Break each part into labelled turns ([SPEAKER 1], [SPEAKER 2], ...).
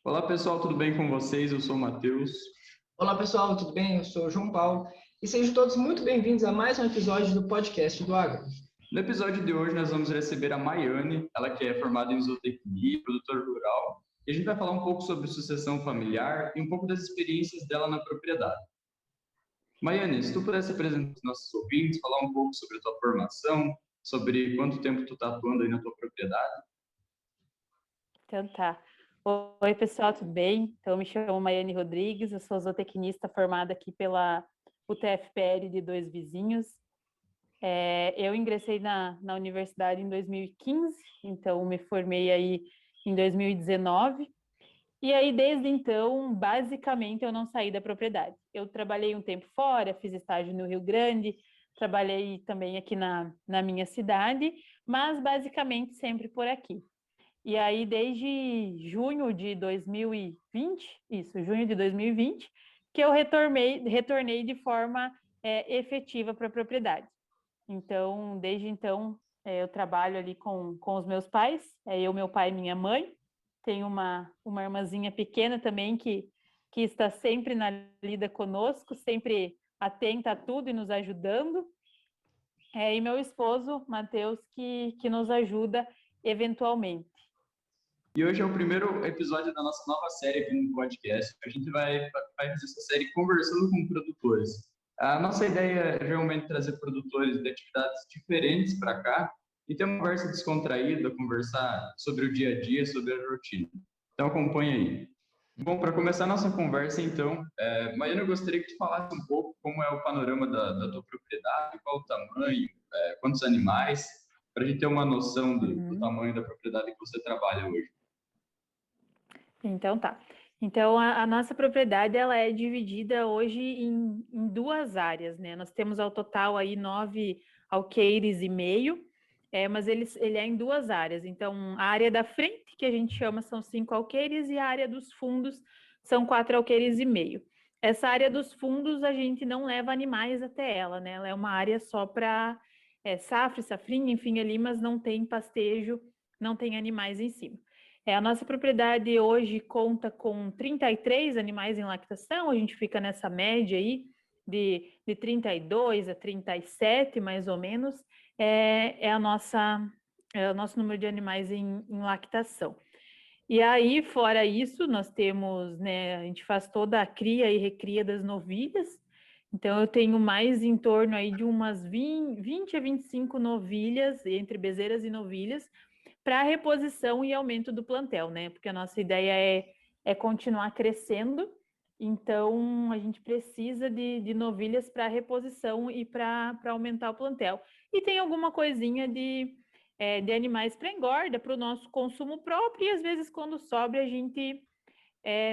[SPEAKER 1] Olá pessoal, tudo bem com vocês? Eu sou o Matheus.
[SPEAKER 2] Olá pessoal, tudo bem? Eu sou o João Paulo e sejam todos muito bem-vindos a mais um episódio do podcast do Agro.
[SPEAKER 1] No episódio de hoje nós vamos receber a Maiane, ela que é formada em zootecnia, produtora rural, e a gente vai falar um pouco sobre sucessão familiar e um pouco das experiências dela na propriedade. Maiane, se tu pudesse apresentar os nossos ouvintes, falar um pouco sobre a tua formação, sobre quanto tempo tu está atuando aí na tua propriedade.
[SPEAKER 3] Então tá. Oi, pessoal, tudo bem? Então, me chamo Maiane Rodrigues, eu sou zootecnista formada aqui pela UTFPR de Dois Vizinhos. Eu ingressei na universidade em 2015, então me formei aí em 2019. E aí, desde então, basicamente, eu não saí da propriedade. Eu trabalhei um tempo fora, fiz estágio no Rio Grande, trabalhei também aqui na minha cidade, mas basicamente sempre por aqui. E aí, desde junho de 2020, junho de 2020, que eu retornei de forma efetiva para a propriedade. Então, desde então, eu trabalho ali com os meus pais, eu, meu pai e minha mãe. Tenho uma irmãzinha pequena também que está sempre na lida conosco, sempre atenta a tudo e nos ajudando. E meu esposo, Matheus, que nos ajuda eventualmente.
[SPEAKER 1] E hoje é o primeiro episódio da nossa nova série aqui no podcast. A gente vai fazer essa série conversando com produtores. A nossa ideia é realmente trazer produtores de atividades diferentes para cá e ter uma conversa descontraída, conversar sobre o dia a dia, sobre a rotina. Então acompanha aí. Bom, para começar a nossa conversa, então, Maiana, eu gostaria que tu falasse um pouco como é o panorama da tua propriedade, qual o tamanho, quantos animais, para a gente ter uma noção do tamanho da propriedade que você trabalha hoje.
[SPEAKER 3] Então tá. Então a nossa propriedade ela é dividida hoje em duas áreas, né? Nós temos ao total aí 9 alqueires e meio, mas ele é em duas áreas. Então a área da frente, que a gente chama, são 5 alqueires, e a área dos fundos são 4 alqueires e meio. Essa área dos fundos a gente não leva animais até ela, né? Ela é uma área só para safra, safrinha, enfim, ali, mas não tem pastejo, não tem animais em cima. A nossa propriedade hoje conta com 33 animais em lactação, a gente fica nessa média aí de 32 a 37, mais ou menos, é o nosso número de animais em lactação. E aí, fora isso, nós temos, né, a gente faz toda a cria e recria das novilhas, então eu tenho mais em torno aí de umas 20 a 25 novilhas, entre bezerras e novilhas, para reposição e aumento do plantel, né? Porque a nossa ideia é continuar crescendo, então a gente precisa de novilhas para reposição e para aumentar o plantel. E tem alguma coisinha de animais para engorda, para o nosso consumo próprio, e às vezes, quando sobra, a gente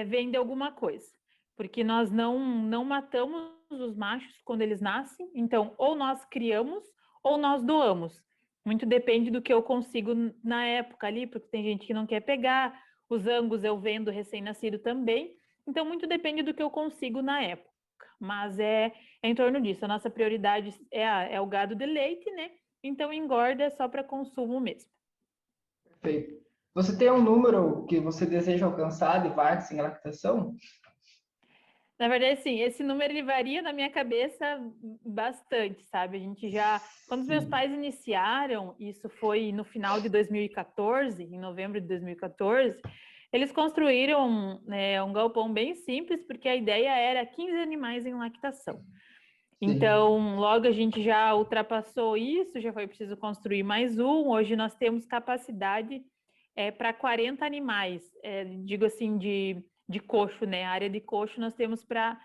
[SPEAKER 3] vende alguma coisa. Porque nós não matamos os machos quando eles nascem, então ou nós criamos ou nós doamos. Muito depende do que eu consigo na época ali, porque tem gente que não quer pegar, os angus eu vendo recém-nascido também, então muito depende do que eu consigo na época. Mas é em torno disso, a nossa prioridade é o gado de leite, né? Então engorda é só para consumo mesmo.
[SPEAKER 2] Perfeito. Você tem um número que você deseja alcançar de vacas em lactação?
[SPEAKER 3] Na verdade, sim, esse número ele varia na minha cabeça bastante, sabe? A gente já, quando os meus pais iniciaram, isso foi no final de 2014, em novembro de 2014, eles construíram um galpão bem simples, porque a ideia era 15 animais em lactação. Então, logo a gente já ultrapassou isso, já foi preciso construir mais um. Hoje nós temos capacidade para 40 animais, digo assim, de coxo, né? A área de coxo nós temos para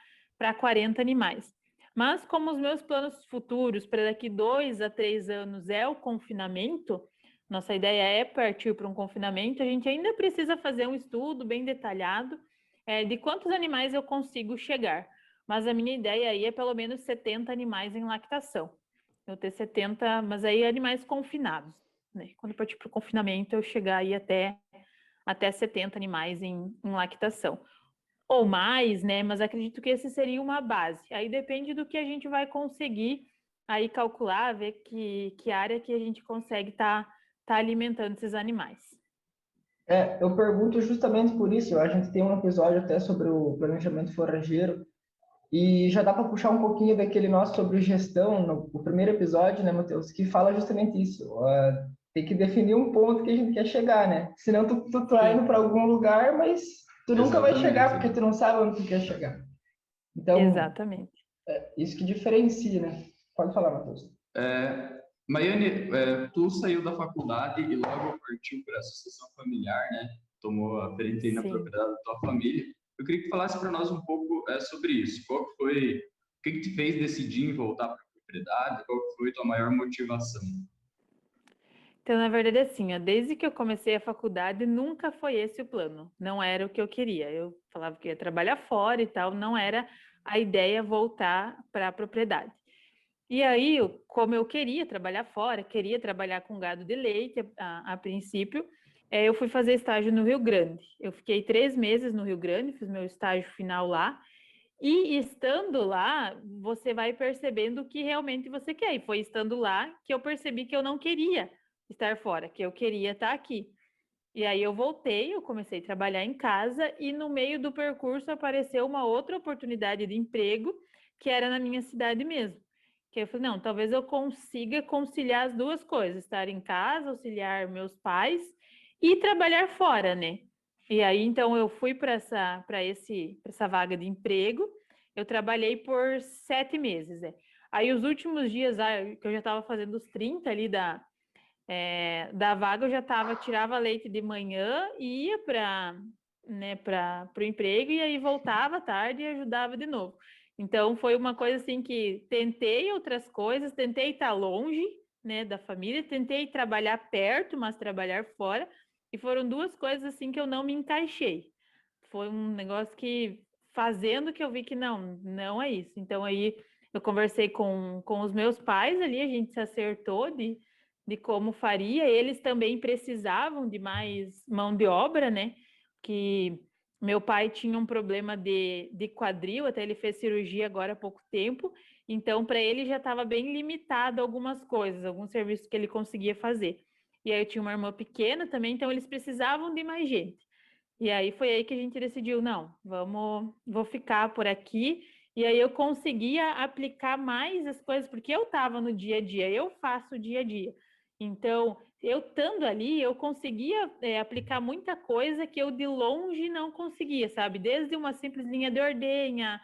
[SPEAKER 3] 40 animais. Mas como os meus planos futuros para daqui 2 a 3 anos é o confinamento, nossa ideia é partir para um confinamento, a gente ainda precisa fazer um estudo bem detalhado de quantos animais eu consigo chegar. Mas a minha ideia aí é pelo menos 70 animais em lactação. Eu ter 70, mas aí animais confinados, né? Quando eu partir para o confinamento, eu chegar aí até 70 animais em lactação. Ou mais, né? Mas acredito que esse seria uma base. Aí depende do que a gente vai conseguir aí calcular, ver que área que a gente consegue tá alimentando esses animais.
[SPEAKER 2] Eu pergunto justamente por isso. A gente tem um episódio até sobre o planejamento forageiro e já dá para puxar um pouquinho daquele nosso sobre gestão, no primeiro episódio, né, Matheus, que fala justamente isso. Tem que definir um ponto que a gente quer chegar, né? Senão tu tá indo
[SPEAKER 3] Sim,
[SPEAKER 2] para algum lugar, mas tu nunca vai chegar porque
[SPEAKER 1] Exatamente.
[SPEAKER 2] tu não sabe onde tu quer chegar. Então,
[SPEAKER 3] exatamente.
[SPEAKER 2] isso que diferencia, né? Pode falar, Matheus.
[SPEAKER 1] Maiane, tu saiu da faculdade e logo partiu para a sucessão familiar, né? Tomou a frente aí na
[SPEAKER 3] Sim.
[SPEAKER 1] propriedade da tua família. Eu queria que tu falasse para nós um pouco sobre isso. Qual que foi, o que que te fez decidir em voltar para a propriedade? Qual que foi tua maior motivação?
[SPEAKER 3] Então, na verdade, assim, ó, desde que eu comecei a faculdade, nunca foi esse o plano. Não era o que eu queria. Eu falava que ia trabalhar fora e tal, não era a ideia voltar para a propriedade. E aí, como eu queria trabalhar fora, queria trabalhar com gado de leite a princípio, eu fui fazer estágio no Rio Grande. Eu fiquei 3 meses no Rio Grande, fiz meu estágio final lá. E estando lá, você vai percebendo o que realmente você quer. E foi estando lá que eu percebi que eu não queria estar fora, que eu queria estar aqui. E aí eu voltei, eu comecei a trabalhar em casa e no meio do percurso apareceu uma outra oportunidade de emprego que era na minha cidade mesmo. Que eu falei, não, talvez eu consiga conciliar as duas coisas, estar em casa, auxiliar meus pais e trabalhar fora, né? E aí então eu fui para essa vaga de emprego. Eu trabalhei por 7 meses, né? Aí os últimos dias, que eu já estava fazendo os 30 ali da vaga, eu já tirava leite de manhã e ia para o emprego e aí voltava à tarde e ajudava de novo. Então foi uma coisa assim que tentei outras coisas, tentei estar longe, né, da família, tentei trabalhar perto, mas trabalhar fora, e foram duas coisas assim que eu não me encaixei. Foi um negócio que fazendo que eu vi que não é isso. Então aí eu conversei com os meus pais ali, a gente se acertou de como faria. Eles também precisavam de mais mão de obra, né? Que meu pai tinha um problema de quadril, até ele fez cirurgia agora há pouco tempo, então para ele já estava bem limitado algumas coisas, alguns serviços que ele conseguia fazer. E aí eu tinha uma irmã pequena também, então eles precisavam de mais gente. E aí foi aí que a gente decidiu, não, vou ficar por aqui. E aí eu conseguia aplicar mais as coisas, porque eu estava no dia a dia, eu faço o dia a dia. Então, eu estando ali, eu conseguia aplicar muita coisa que eu de longe não conseguia, sabe? Desde uma simples linha de ordenha,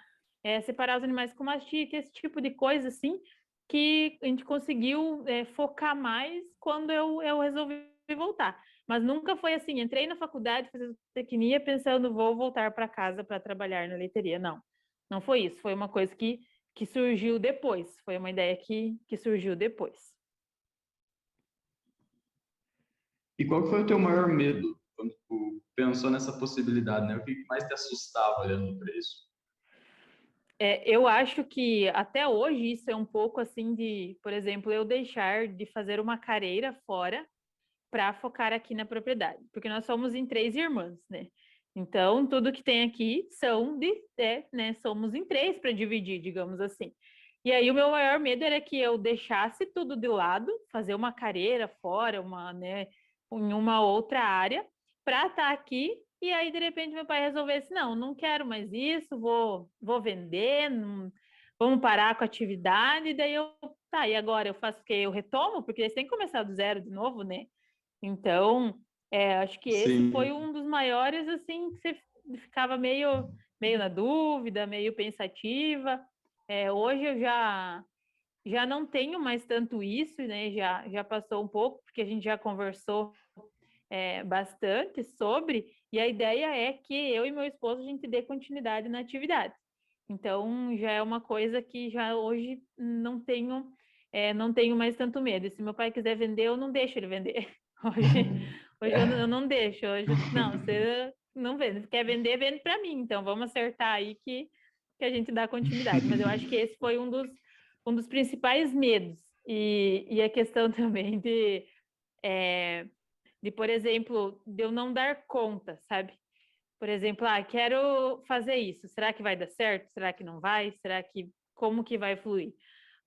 [SPEAKER 3] separar os animais com mastite, esse tipo de coisa assim, que a gente conseguiu focar mais quando eu resolvi voltar. Mas nunca foi assim, entrei na faculdade, fiz zootecnia pensando, vou voltar para casa para trabalhar na leiteria. Não, não foi isso. Foi uma coisa que surgiu depois. Foi uma ideia que surgiu depois.
[SPEAKER 1] E qual que foi o teu maior medo quando tu pensou nessa possibilidade, né? O que que mais te assustava olhando para isso?
[SPEAKER 3] Eu acho que até hoje isso é um pouco assim de, por exemplo, eu deixar de fazer uma carreira fora para focar aqui na propriedade, porque nós somos em 3 irmãs, né? Então, tudo que tem aqui né? Somos em 3 para dividir, digamos assim. E aí o meu maior medo era que eu deixasse tudo de lado, fazer uma carreira fora, né, em uma outra área, para estar aqui. E aí, de repente, meu pai resolvesse, não quero mais isso, vou vender, vamos parar com a atividade. E daí tá, e agora eu faço o quê? Eu retomo? Porque eles têm que começar do zero de novo, né? Então, acho que esse foi
[SPEAKER 1] Sim.
[SPEAKER 3] um dos maiores, assim, que você ficava meio na dúvida, meio pensativa. Hoje eu já não tenho mais tanto isso, né? Já passou um pouco, porque a gente já conversou bastante sobre, e a ideia é que eu e meu esposo a gente dê continuidade na atividade. Então, já é uma coisa que já hoje não tenho mais tanto medo. E se meu pai quiser vender, eu não deixo ele vender. Hoje eu não deixo. Hoje, não, você não vende. Se quer vender, vende para mim. Então, vamos acertar aí que a gente dá continuidade. Mas eu acho que esse foi um dos principais medos. E a questão também por exemplo, de eu não dar conta, sabe? Por exemplo, quero fazer isso. Será que vai dar certo? Será que não vai? Como que vai fluir?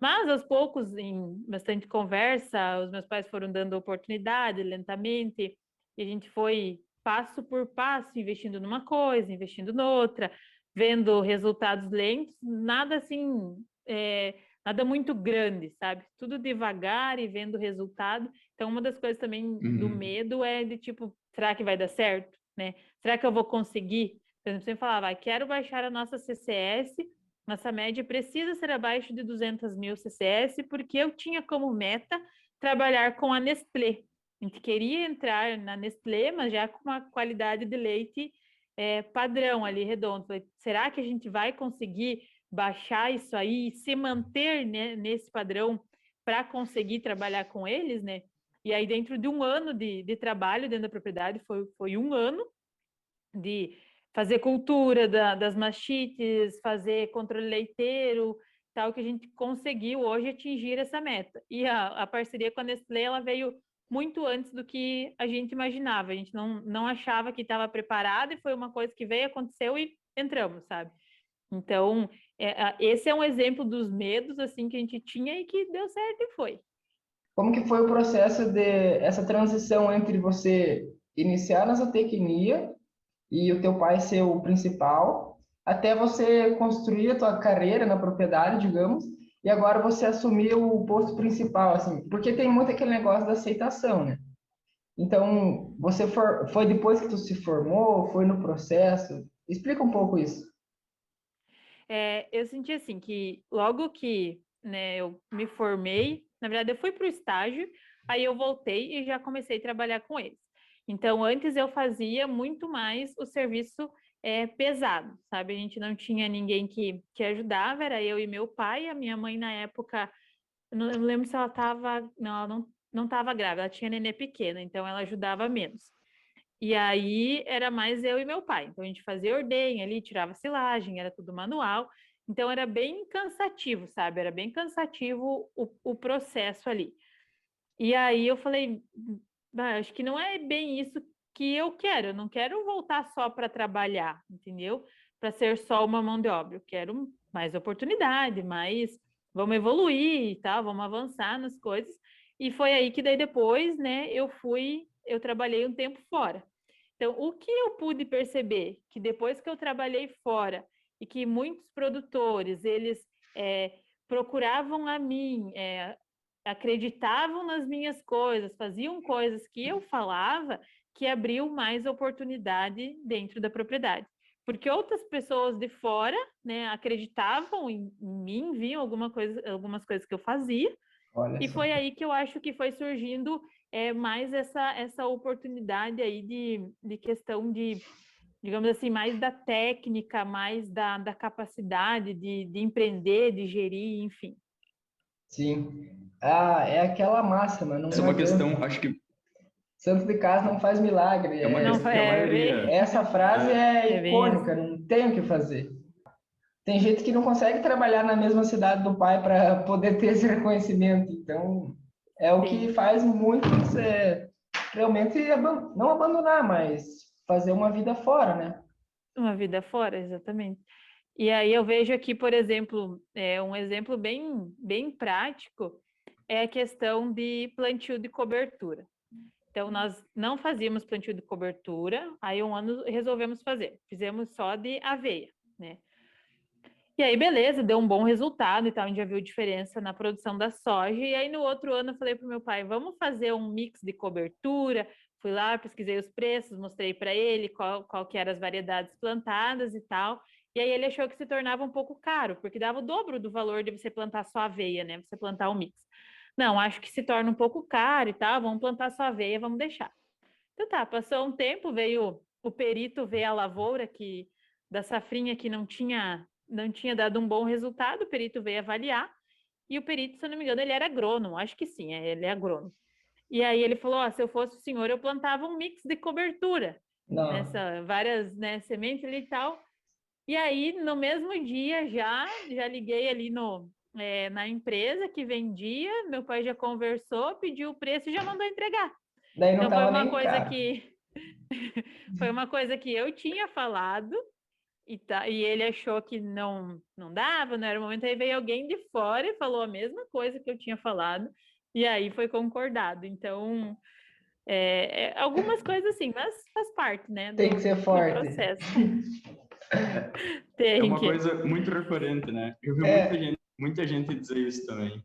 [SPEAKER 3] Mas aos poucos, em bastante conversa, os meus pais foram dando oportunidade lentamente, e a gente foi passo por passo, investindo numa coisa, investindo noutra, vendo resultados lentos, nada assim, nada muito grande, sabe? Tudo devagar e vendo resultado. Então, uma das coisas também do medo é de tipo, será que vai dar certo, né? Será que eu vou conseguir? Por exemplo, você falava, quero baixar a nossa CCS, nossa média precisa ser abaixo de 200 mil CCS, porque eu tinha como meta trabalhar com a Nestlé. A gente queria entrar na Nestlé, mas já com uma qualidade de leite padrão ali, redondo. Falei, será que a gente vai conseguir baixar isso aí e se manter, né, nesse padrão para conseguir trabalhar com eles, né? E aí, dentro de um ano de trabalho dentro da propriedade, foi um ano de fazer cultura das mastites, fazer controle leiteiro, tal, que a gente conseguiu hoje atingir essa meta. E a parceria com a Nestlé, ela veio muito antes do que a gente imaginava. A gente não achava que estava preparado e foi uma coisa que veio, aconteceu e entramos, sabe? Então, esse é um exemplo dos medos, assim, que a gente tinha e que deu certo e foi.
[SPEAKER 2] Como que foi o processo de essa transição entre você iniciar na zootecnia e o teu pai ser o principal, até você construir a tua carreira na propriedade, digamos, e agora você assumir o posto principal, assim, porque tem muito aquele negócio da aceitação, né? Então, foi depois que tu se formou, foi no processo? Explica um pouco isso.
[SPEAKER 3] Eu senti assim que logo que, né, eu me formei, na verdade eu fui para o estágio, aí eu voltei e já comecei a trabalhar com eles. Então antes eu fazia muito mais o serviço pesado, sabe? A gente não tinha ninguém que ajudava, era eu e meu pai. A minha mãe na época, eu não lembro se ela estava, não, ela não estava grávida, ela tinha nenê pequena, então ela ajudava menos. E aí era mais eu e meu pai. Então a gente fazia ordenha ali, tirava silagem, era tudo manual. Então era bem cansativo, sabe? Era bem cansativo o processo ali. E aí eu falei, acho que não é bem isso que eu quero. Eu não quero voltar só para trabalhar, entendeu? Para ser só uma mão de obra. Eu quero mais oportunidade, mais vamos evoluir e tal, vamos avançar nas coisas. E foi aí que daí depois, né, eu trabalhei um tempo fora. Então, o que eu pude perceber que depois que eu trabalhei fora e que muitos produtores eles procuravam a mim, acreditavam nas minhas coisas, faziam coisas que eu falava, que abriu mais oportunidade dentro da propriedade. Porque outras pessoas de fora, né, acreditavam em mim, viam algumas coisas que eu fazia,
[SPEAKER 2] Olha
[SPEAKER 3] e
[SPEAKER 2] só.
[SPEAKER 3] foi aí que eu acho que foi surgindo mais essa oportunidade aí de questão de, digamos assim, mais da técnica, mais da capacidade de empreender, de gerir, enfim.
[SPEAKER 2] Sim. Ah, é aquela máxima, não
[SPEAKER 1] Essa é uma
[SPEAKER 2] adianta.
[SPEAKER 1] questão, acho que
[SPEAKER 2] Santo de casa não faz milagre.
[SPEAKER 1] é uma
[SPEAKER 3] Não,
[SPEAKER 1] questão que a maioria.
[SPEAKER 2] Essa frase é
[SPEAKER 3] é bem
[SPEAKER 2] icônica, não tem o que fazer. Tem gente que não consegue trabalhar na mesma cidade do pai para poder ter esse reconhecimento. Então, é o que
[SPEAKER 3] assim,
[SPEAKER 2] faz muitos realmente não abandonar, mas fazer uma vida fora, né?
[SPEAKER 3] uma vida fora, exatamente. E aí eu vejo aqui, por exemplo, um exemplo bem prático é a questão de plantio de cobertura. Então, nós não fazíamos plantio de cobertura, aí um ano resolvemos fazer. Fizemos só de aveia, né? E aí, beleza, deu um bom resultado e tal, a gente já viu diferença na produção da soja. E aí, no outro ano, eu falei para o meu pai, vamos fazer um mix de cobertura. Fui lá, pesquisei os preços, mostrei para ele qual que eram as variedades plantadas e tal. E aí, ele achou que se tornava um pouco caro, porque dava o dobro do valor de você plantar só aveia, né? Você plantar o mix. Não, acho que se torna um pouco caro e tal, vamos plantar só aveia, vamos deixar. Então tá, passou um tempo, veio o perito ver a lavoura da safrinha que não tinha dado um bom resultado, o perito veio avaliar, e o perito, se eu não me engano, ele era agrônomo, acho que sim, ele é agrônomo. E aí ele falou, se eu fosse o senhor, eu plantava um mix de cobertura,
[SPEAKER 2] Não.
[SPEAKER 3] várias, né, sementes ali e tal. E aí, no mesmo dia, já liguei ali na empresa que vendia, meu pai já conversou, pediu o preço e já mandou entregar.
[SPEAKER 2] Daí não
[SPEAKER 3] Então foi
[SPEAKER 2] tava
[SPEAKER 3] uma
[SPEAKER 2] nem
[SPEAKER 3] coisa
[SPEAKER 2] caro.
[SPEAKER 3] que foi uma coisa que eu tinha falado e ele achou que não dava, não era o momento. Aí veio alguém de fora e falou a mesma coisa que eu tinha falado, e aí foi concordado. Então, Algumas coisas assim, mas faz parte, né,
[SPEAKER 2] Tem que ser
[SPEAKER 3] do
[SPEAKER 2] forte.
[SPEAKER 3] processo.
[SPEAKER 1] É
[SPEAKER 3] Tem
[SPEAKER 1] uma
[SPEAKER 3] que,
[SPEAKER 1] coisa muito recorrente, né? Eu vi
[SPEAKER 2] É,
[SPEAKER 1] muita gente dizer isso também.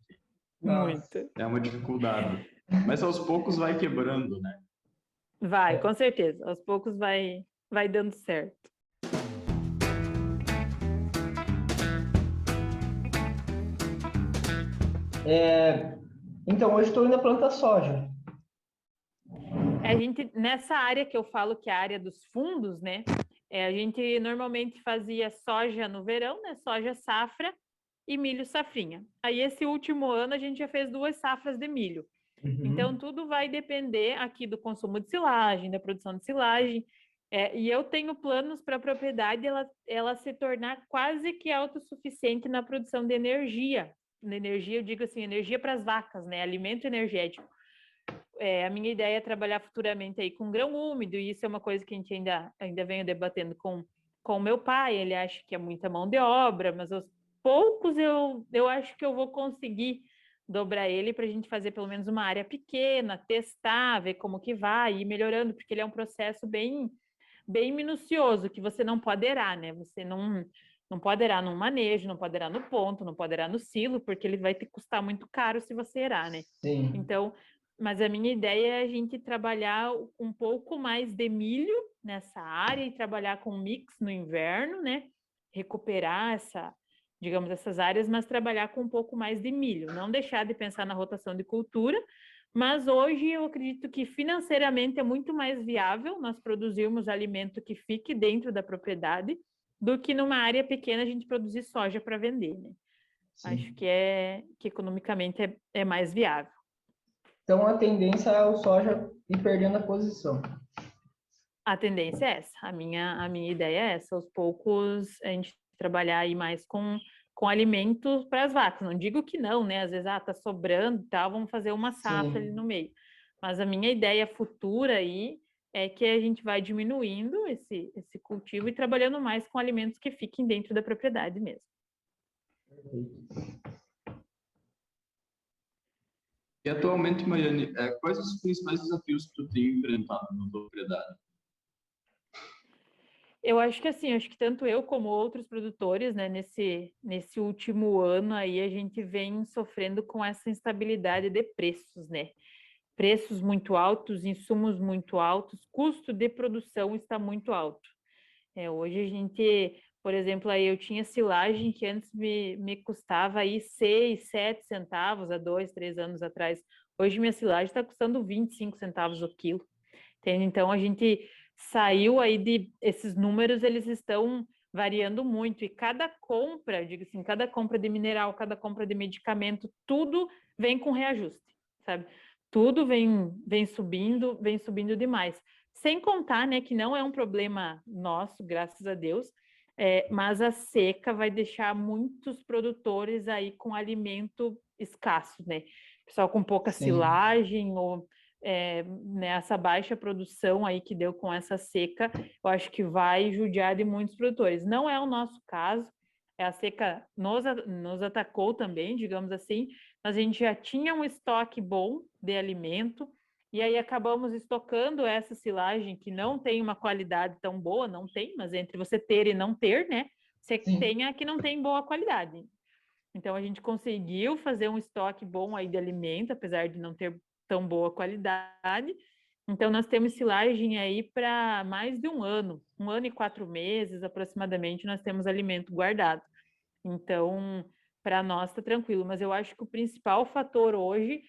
[SPEAKER 2] nossa.
[SPEAKER 3] muito.
[SPEAKER 1] É uma dificuldade. Mas aos poucos vai quebrando, né?
[SPEAKER 3] Vai,
[SPEAKER 2] É.
[SPEAKER 3] com certeza. Aos poucos vai dando certo.
[SPEAKER 2] Então, hoje estou indo a plantar soja.
[SPEAKER 3] A gente, nessa área que eu falo que é a área dos fundos, né? A gente normalmente fazia soja no verão, né? Soja safra e milho safrinha. Aí esse último ano a gente já fez 2 safras de milho. Então
[SPEAKER 2] Uhum.
[SPEAKER 3] tudo vai depender aqui do consumo de silagem, da produção de silagem. E eu tenho planos para a propriedade ela se tornar quase que autossuficiente na produção de energia. Na energia, eu digo assim, energia para as vacas, né? Alimento energético. A minha ideia é trabalhar futuramente aí com grão úmido, e isso é uma coisa que a gente ainda venho debatendo com o meu pai. Ele acha que é muita mão de obra, mas aos poucos eu acho que eu vou conseguir dobrar ele para a gente fazer pelo menos uma área pequena, testar, ver como que vai, ir melhorando, porque ele é um processo bem minucioso, que você não pode errar, né? Você não pode errar no manejo, não pode errar no ponto, não pode errar no silo, porque ele vai te custar muito caro se você errar, né?
[SPEAKER 2] Sim.
[SPEAKER 3] Então, mas a minha ideia é a gente trabalhar um pouco mais de milho nessa área e trabalhar com mix no inverno, né? Recuperar digamos, essas áreas, mas trabalhar com um pouco mais de milho. Não deixar de pensar na rotação de cultura, mas hoje eu acredito que financeiramente é muito mais viável nós produzirmos alimento que fique dentro da propriedade do que numa área pequena a gente produzir soja para vender, né? Acho
[SPEAKER 2] Sim.
[SPEAKER 3] que economicamente é mais viável.
[SPEAKER 2] Então, a tendência é o soja ir perdendo a posição.
[SPEAKER 3] A tendência é essa. A minha ideia é essa. Aos poucos, a gente trabalhar aí mais com alimentos para as vacas. Não digo que não, né? Às vezes, tá sobrando e tal, vamos fazer uma safra ali
[SPEAKER 2] Sim.
[SPEAKER 3] no meio. Mas a minha ideia futura aí é que a gente vai diminuindo esse cultivo e trabalhando mais com alimentos que fiquem dentro da propriedade mesmo.
[SPEAKER 1] E atualmente, Mariane, quais os principais desafios que tu tem enfrentado na tua propriedade?
[SPEAKER 3] Eu acho que assim, acho que tanto eu como outros produtores, né, nesse último ano aí, a gente vem sofrendo com essa instabilidade de preços, né? Preços muito altos, insumos muito altos, custo de produção está muito alto. Hoje a gente, por exemplo, aí eu tinha silagem que antes me custava aí 6, 7 centavos há 2, 3 anos atrás. Hoje minha silagem está custando 25 centavos o quilo. Entende? Então a gente saiu aí esses números, eles estão variando muito, e cada compra, digo assim, cada compra de mineral, cada compra de medicamento, tudo vem com reajuste, sabe? Tudo vem subindo demais. Sem contar, né, que não é um problema nosso, graças a Deus, mas a seca vai deixar muitos produtores aí com alimento escasso, né? Pessoal com pouca
[SPEAKER 2] Sim.
[SPEAKER 3] silagem ou nessa baixa produção aí que deu com essa seca, eu acho que vai judiar de muitos produtores. Não é o nosso caso, a seca nos atacou também, digamos assim, mas a gente já tinha um estoque bom de alimento, e aí acabamos estocando essa silagem que não tem uma qualidade tão boa, não tem, mas entre você ter e não ter, né, você
[SPEAKER 2] Sim.
[SPEAKER 3] tem a que não tem boa qualidade. Então a gente conseguiu fazer um estoque bom aí de alimento, apesar de não ter tão boa qualidade. Então nós temos silagem aí para mais de 1 ano e 4 meses aproximadamente, nós temos alimento guardado. Então, para nós está tranquilo, mas eu acho que o principal fator hoje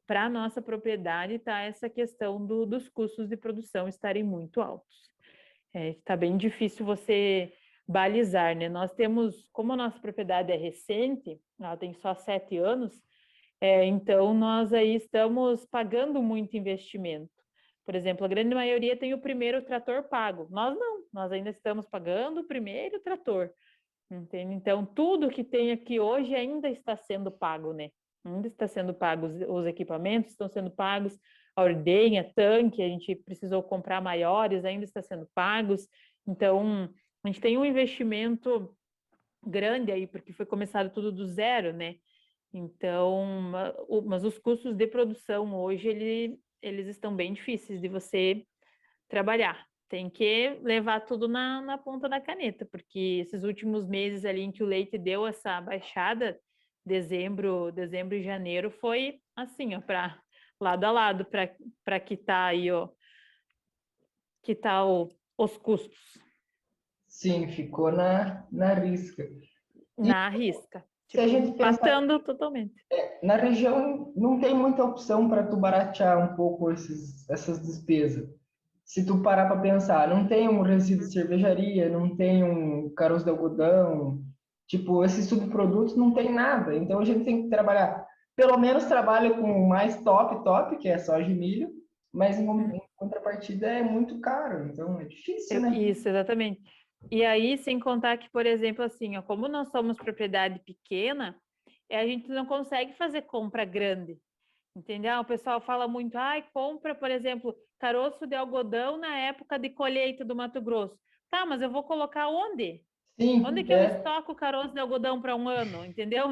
[SPEAKER 3] para a nossa propriedade está essa questão dos custos de produção estarem muito altos. Está bem difícil você balizar, né? Nós temos, como a nossa propriedade é recente, ela tem só 7 anos, então nós aí estamos pagando muito investimento. Por exemplo, a grande maioria tem o primeiro trator pago. Nós não, nós ainda estamos pagando o primeiro trator. Entende? Então, tudo que tem aqui hoje ainda está sendo pago, né? Ainda está sendo pago, os equipamentos estão sendo pagos, a ordenha, tanque, a gente precisou comprar maiores, ainda está sendo pagos. Então, a gente tem um investimento grande aí, porque foi começado tudo do zero, né? Então, mas os custos de produção hoje, eles estão bem difíceis de você trabalhar. Tem que levar tudo na ponta da caneta, porque esses últimos meses ali em que o leite deu essa baixada, dezembro e janeiro, foi assim, ó, para lado a lado, para quitar aí, ó, quitar os custos
[SPEAKER 2] Sim, ficou na risca. E
[SPEAKER 3] na risca,
[SPEAKER 2] se a
[SPEAKER 3] tipo,
[SPEAKER 2] gente pensar
[SPEAKER 3] matando totalmente.
[SPEAKER 2] na região, não tem muita opção para tu baratear um pouco essas despesas. Se tu parar para pensar, não tem um resíduo de cervejaria, não tem um caroço de algodão, tipo, esses subprodutos não tem nada. Então a gente tem que trabalhar, pelo menos trabalha com o mais top, que é soja e milho, mas em contrapartida é muito caro, então é difícil, né?
[SPEAKER 3] Isso, exatamente. E aí, sem contar que, por exemplo, assim, ó, como nós somos propriedade pequena, a gente não consegue fazer compra grande, entendeu? O pessoal fala muito, ai, compra, por exemplo, caroço de algodão na época de colheita do Mato Grosso. Tá, mas eu vou colocar onde? Onde
[SPEAKER 2] Sim,
[SPEAKER 3] que eu estoco caroço de algodão para um ano, entendeu?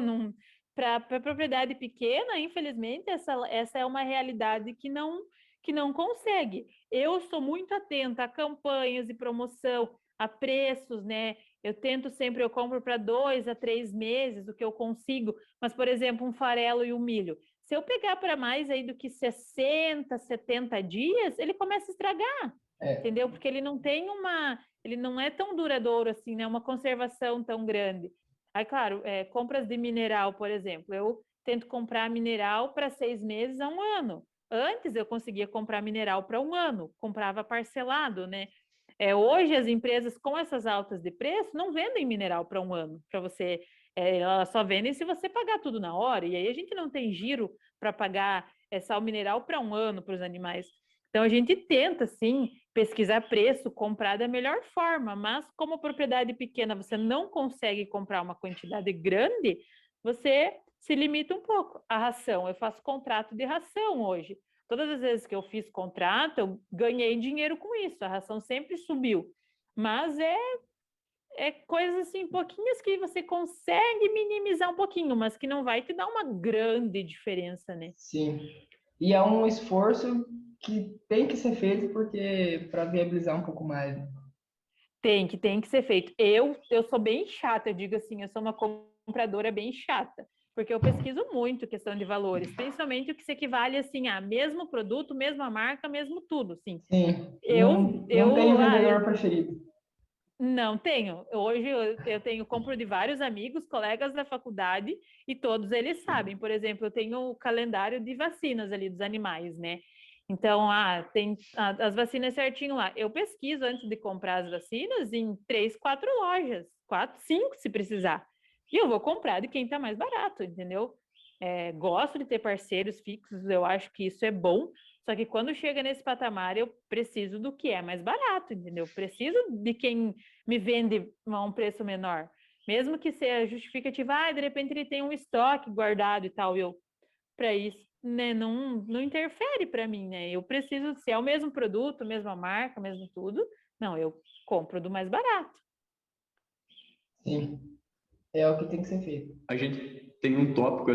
[SPEAKER 3] Para propriedade pequena, infelizmente, essa é uma realidade que não consegue. Eu sou muito atenta a campanhas de promoção, a preços, né? Eu tento sempre, eu compro para 2 a 3 meses o que eu consigo, mas, por exemplo, um farelo e um milho. Se eu pegar para mais aí do que 60, 70 dias, ele começa a estragar,
[SPEAKER 2] é,
[SPEAKER 3] entendeu? Porque ele não é tão duradouro assim, né? Uma conservação tão grande. Aí, claro, compras de mineral, por exemplo, eu tento comprar mineral para 6 meses a um ano. Antes eu conseguia comprar mineral para um ano, comprava parcelado, né? Hoje as empresas com essas altas de preço não vendem mineral para um ano, para você, elas só vendem se você pagar tudo na hora, e aí a gente não tem giro para pagar sal mineral para um ano para os animais. Então a gente tenta, sim, pesquisar preço, comprar da melhor forma, mas como propriedade pequena você não consegue comprar uma quantidade grande, você se limita um pouco. A ração, eu faço contrato de ração hoje. Todas as vezes que eu fiz contrato, eu ganhei dinheiro com isso, a ração sempre subiu. Mas é coisas assim, pouquinhas que você consegue minimizar um pouquinho, mas que não vai te dar uma grande diferença, né?
[SPEAKER 2] sim. E é um esforço que tem que ser feito porque para viabilizar um pouco mais, né?
[SPEAKER 3] Tem que ser feito. Eu sou bem chata, eu digo assim, eu sou uma compradora bem chata, porque eu pesquiso muito questão de valores, principalmente o que se equivale assim a mesmo produto, mesma marca, mesmo tudo, assim.
[SPEAKER 2] Sim,
[SPEAKER 3] Eu,
[SPEAKER 2] não tem
[SPEAKER 3] eu, ah, eu
[SPEAKER 2] vendedor preferido.
[SPEAKER 3] não tenho. Hoje eu tenho compro de vários amigos, colegas da faculdade, e todos eles sabem. Por exemplo, eu tenho o calendário de vacinas ali dos animais, né? Então, tem as vacinas certinho lá. Eu pesquiso antes de comprar as vacinas em 3, 4 lojas, 4, 5 se precisar. E eu vou comprar de quem está mais barato, entendeu? Gosto de ter parceiros fixos, eu acho que isso é bom. Só que quando chega nesse patamar, eu preciso do que é mais barato, entendeu? Preciso de quem me vende a um preço menor. Mesmo que seja justificativa, de repente ele tem um estoque guardado e tal, para isso, né, não interfere para mim, né? Eu preciso, se é o mesmo produto, mesma marca, mesmo tudo, não, eu compro do mais barato.
[SPEAKER 2] Sim, é o que tem que ser feito.
[SPEAKER 1] A gente tem um tópico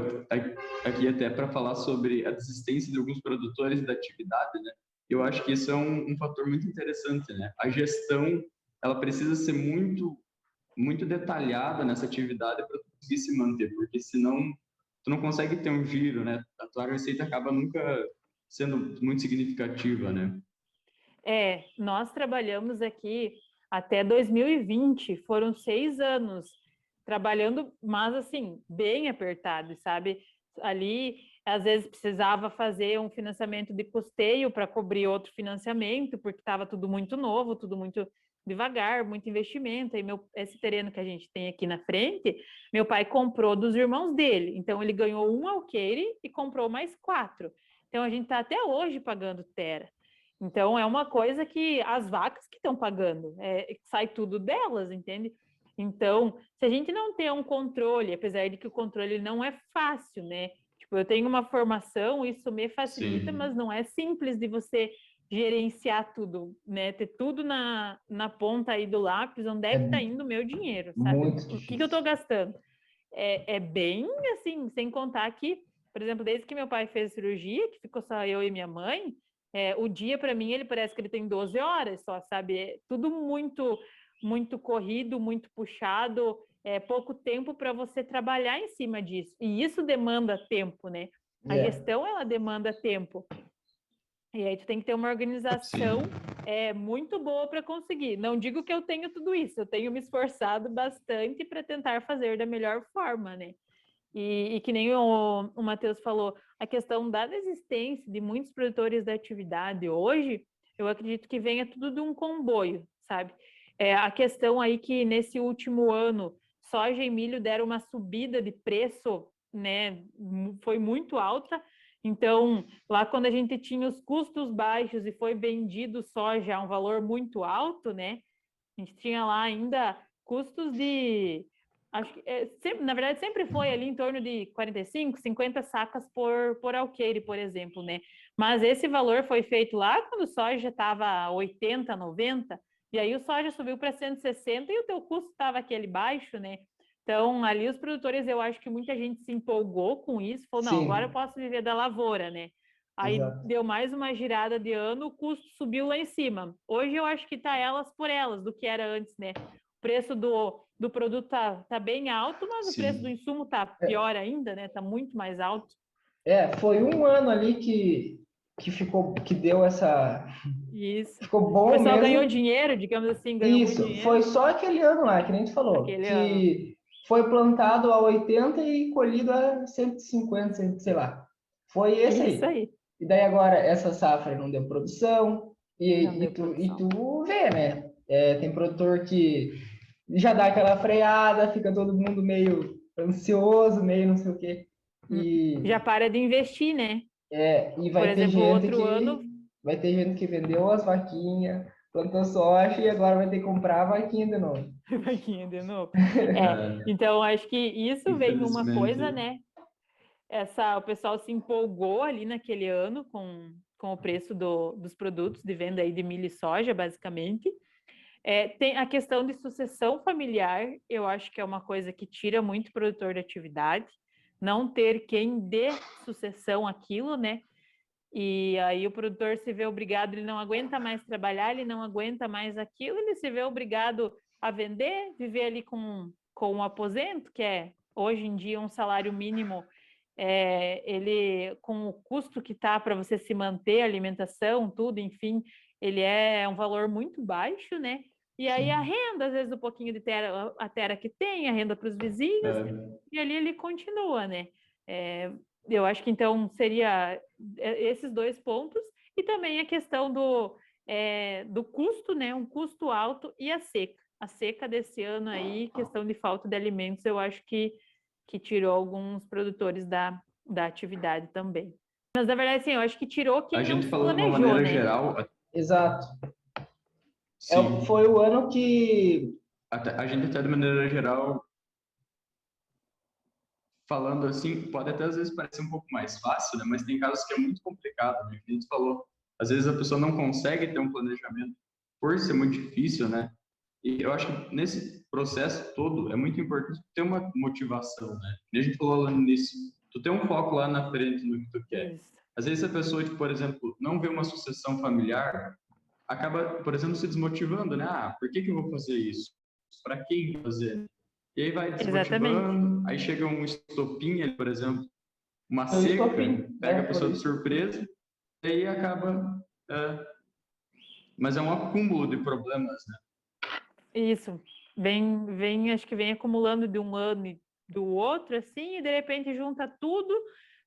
[SPEAKER 1] aqui até para falar sobre a desistência de alguns produtores da atividade, né? Eu acho que isso é um fator muito interessante, né? A gestão, ela precisa ser muito detalhada nessa atividade para conseguir se manter, porque senão tu não consegue ter um giro, né? A tua receita acaba nunca sendo muito significativa, né?
[SPEAKER 3] Nós trabalhamos aqui até 2020, foram 6 anos trabalhando, mas assim, bem apertado, sabe? Ali, às vezes, precisava fazer um financiamento de custeio para cobrir outro financiamento, porque estava tudo muito novo, tudo muito devagar, muito investimento. E esse terreno que a gente tem aqui na frente, meu pai comprou dos irmãos dele. Então, ele ganhou um alqueire e comprou mais 4. Então, a gente está até hoje pagando terra. Então, é uma coisa que as vacas que estão pagando, sai tudo delas, entende? Então, se a gente não tem um controle, apesar de que o controle não é fácil, né? Tipo, eu tenho uma formação, isso me facilita,
[SPEAKER 1] Sim.
[SPEAKER 3] mas não é simples de você gerenciar tudo, né? Ter tudo na ponta aí do lápis, onde é que está indo o meu dinheiro, sabe?
[SPEAKER 2] Muito
[SPEAKER 3] O que eu estou
[SPEAKER 2] difícil.
[SPEAKER 3] gastando? É bem assim, sem contar que, por exemplo, desde que meu pai fez cirurgia, que ficou só eu e minha mãe, O dia, para mim, ele parece que ele tem 12 horas só, sabe? É tudo muito, muito corrido, muito puxado, pouco tempo para você trabalhar em cima disso. E isso demanda tempo, né? A gestão, ela demanda tempo. E aí tu tem que ter uma organização muito boa para conseguir. Não digo que eu tenho tudo isso, eu tenho me esforçado bastante para tentar fazer da melhor forma, né? E que nem o Matheus falou, a questão da desistência de muitos produtores da atividade hoje, eu acredito que venha tudo de um comboio, sabe? A questão aí que nesse último ano, soja e milho deram uma subida de preço, né? Foi muito alta. Então, lá quando a gente tinha os custos baixos e foi vendido soja a um valor muito alto, né? A gente tinha lá ainda custos de acho que, sempre, na verdade, sempre foi ali em torno de 45, 50 sacas por alqueire, por exemplo, né? Mas esse valor foi feito lá quando o soja estava 80, 90, e aí o soja subiu para 160 e o teu custo estava aquele baixo, né? Então, ali os produtores, eu acho que muita gente se empolgou com isso, falou, não, agora eu posso viver da lavoura, né? Aí deu mais uma girada de ano, o custo subiu lá em cima. Hoje eu acho que está elas por elas do que era antes, né? O preço do produto tá bem alto, mas o preço do insumo tá pior ainda, né? Tá muito mais alto.
[SPEAKER 2] Foi um ano ali que deu essa.
[SPEAKER 3] Isso.
[SPEAKER 2] Ficou bom
[SPEAKER 3] o pessoal
[SPEAKER 2] mesmo.
[SPEAKER 3] Ganhou dinheiro, digamos assim, ganhou muito dinheiro.
[SPEAKER 2] Foi só aquele ano lá, que nem tu falou.
[SPEAKER 3] Aquele
[SPEAKER 2] que
[SPEAKER 3] ano.
[SPEAKER 2] Foi plantado a 80 e colhido a 150, sei lá. Foi esse
[SPEAKER 3] Isso aí.
[SPEAKER 2] E daí agora essa safra não deu produção. E
[SPEAKER 3] produção.
[SPEAKER 2] tu vê, né? Tem produtor que já dá aquela freada, fica todo mundo meio ansioso, meio não sei o quê.
[SPEAKER 3] Já para de investir, né?
[SPEAKER 2] E
[SPEAKER 3] Por exemplo, outro ano.
[SPEAKER 2] Vai ter gente que vendeu as vaquinhas, plantou soja e agora vai ter que comprar a vaquinha de novo.
[SPEAKER 3] Vaquinha de novo. Então, acho que isso vem uma coisa, né? O pessoal se empolgou ali naquele ano com o preço dos produtos de venda aí de milho e soja, basicamente. Tem a questão de sucessão familiar, eu acho que é uma coisa que tira muito o produtor da atividade, não ter quem dê sucessão àquilo, né? E aí o produtor se vê obrigado, ele não aguenta mais trabalhar, ele não aguenta mais aquilo, ele se vê obrigado a vender, viver ali com um aposento, que é hoje em dia um salário mínimo, ele com o custo que está para você se manter, alimentação, tudo, enfim, ele é um valor muito baixo, né? E aí a renda, às vezes, um pouquinho de terra, a terra que tem, a renda para os vizinhos, e ali ele continua, né? Eu acho que então seria esses dois pontos, e também a questão do custo, né? Um custo alto e a seca. A seca desse ano aí, questão de falta de alimentos, eu acho que tirou alguns produtores da atividade também. Mas, na verdade, sim, eu acho que tirou quem não se planejou, né? A gente falou de uma maneira
[SPEAKER 1] geral.
[SPEAKER 2] Exato. Foi o ano que...
[SPEAKER 1] A gente até de maneira geral, falando assim, pode até às vezes parecer um pouco mais fácil, né? Mas tem casos que é muito complicado, né? A gente falou, às vezes a pessoa não consegue ter um planejamento por ser muito difícil, né? E eu acho que nesse processo todo é muito importante ter uma motivação, né? E a gente falou lá no início, tu tem um foco lá na frente no que tu quer. Isso. Às vezes a pessoa, tipo, por exemplo, não vê uma sucessão familiar, acaba, por exemplo, se desmotivando, né? Por que eu vou fazer isso? Para quem fazer? E aí vai desmotivando, aí chega um estopim, por exemplo, uma seca, pega a pessoa de surpresa, e aí acaba... mas é um acúmulo de problemas, né?
[SPEAKER 3] Isso. Acho que vem acumulando de um ano e do outro, assim, e de repente junta tudo,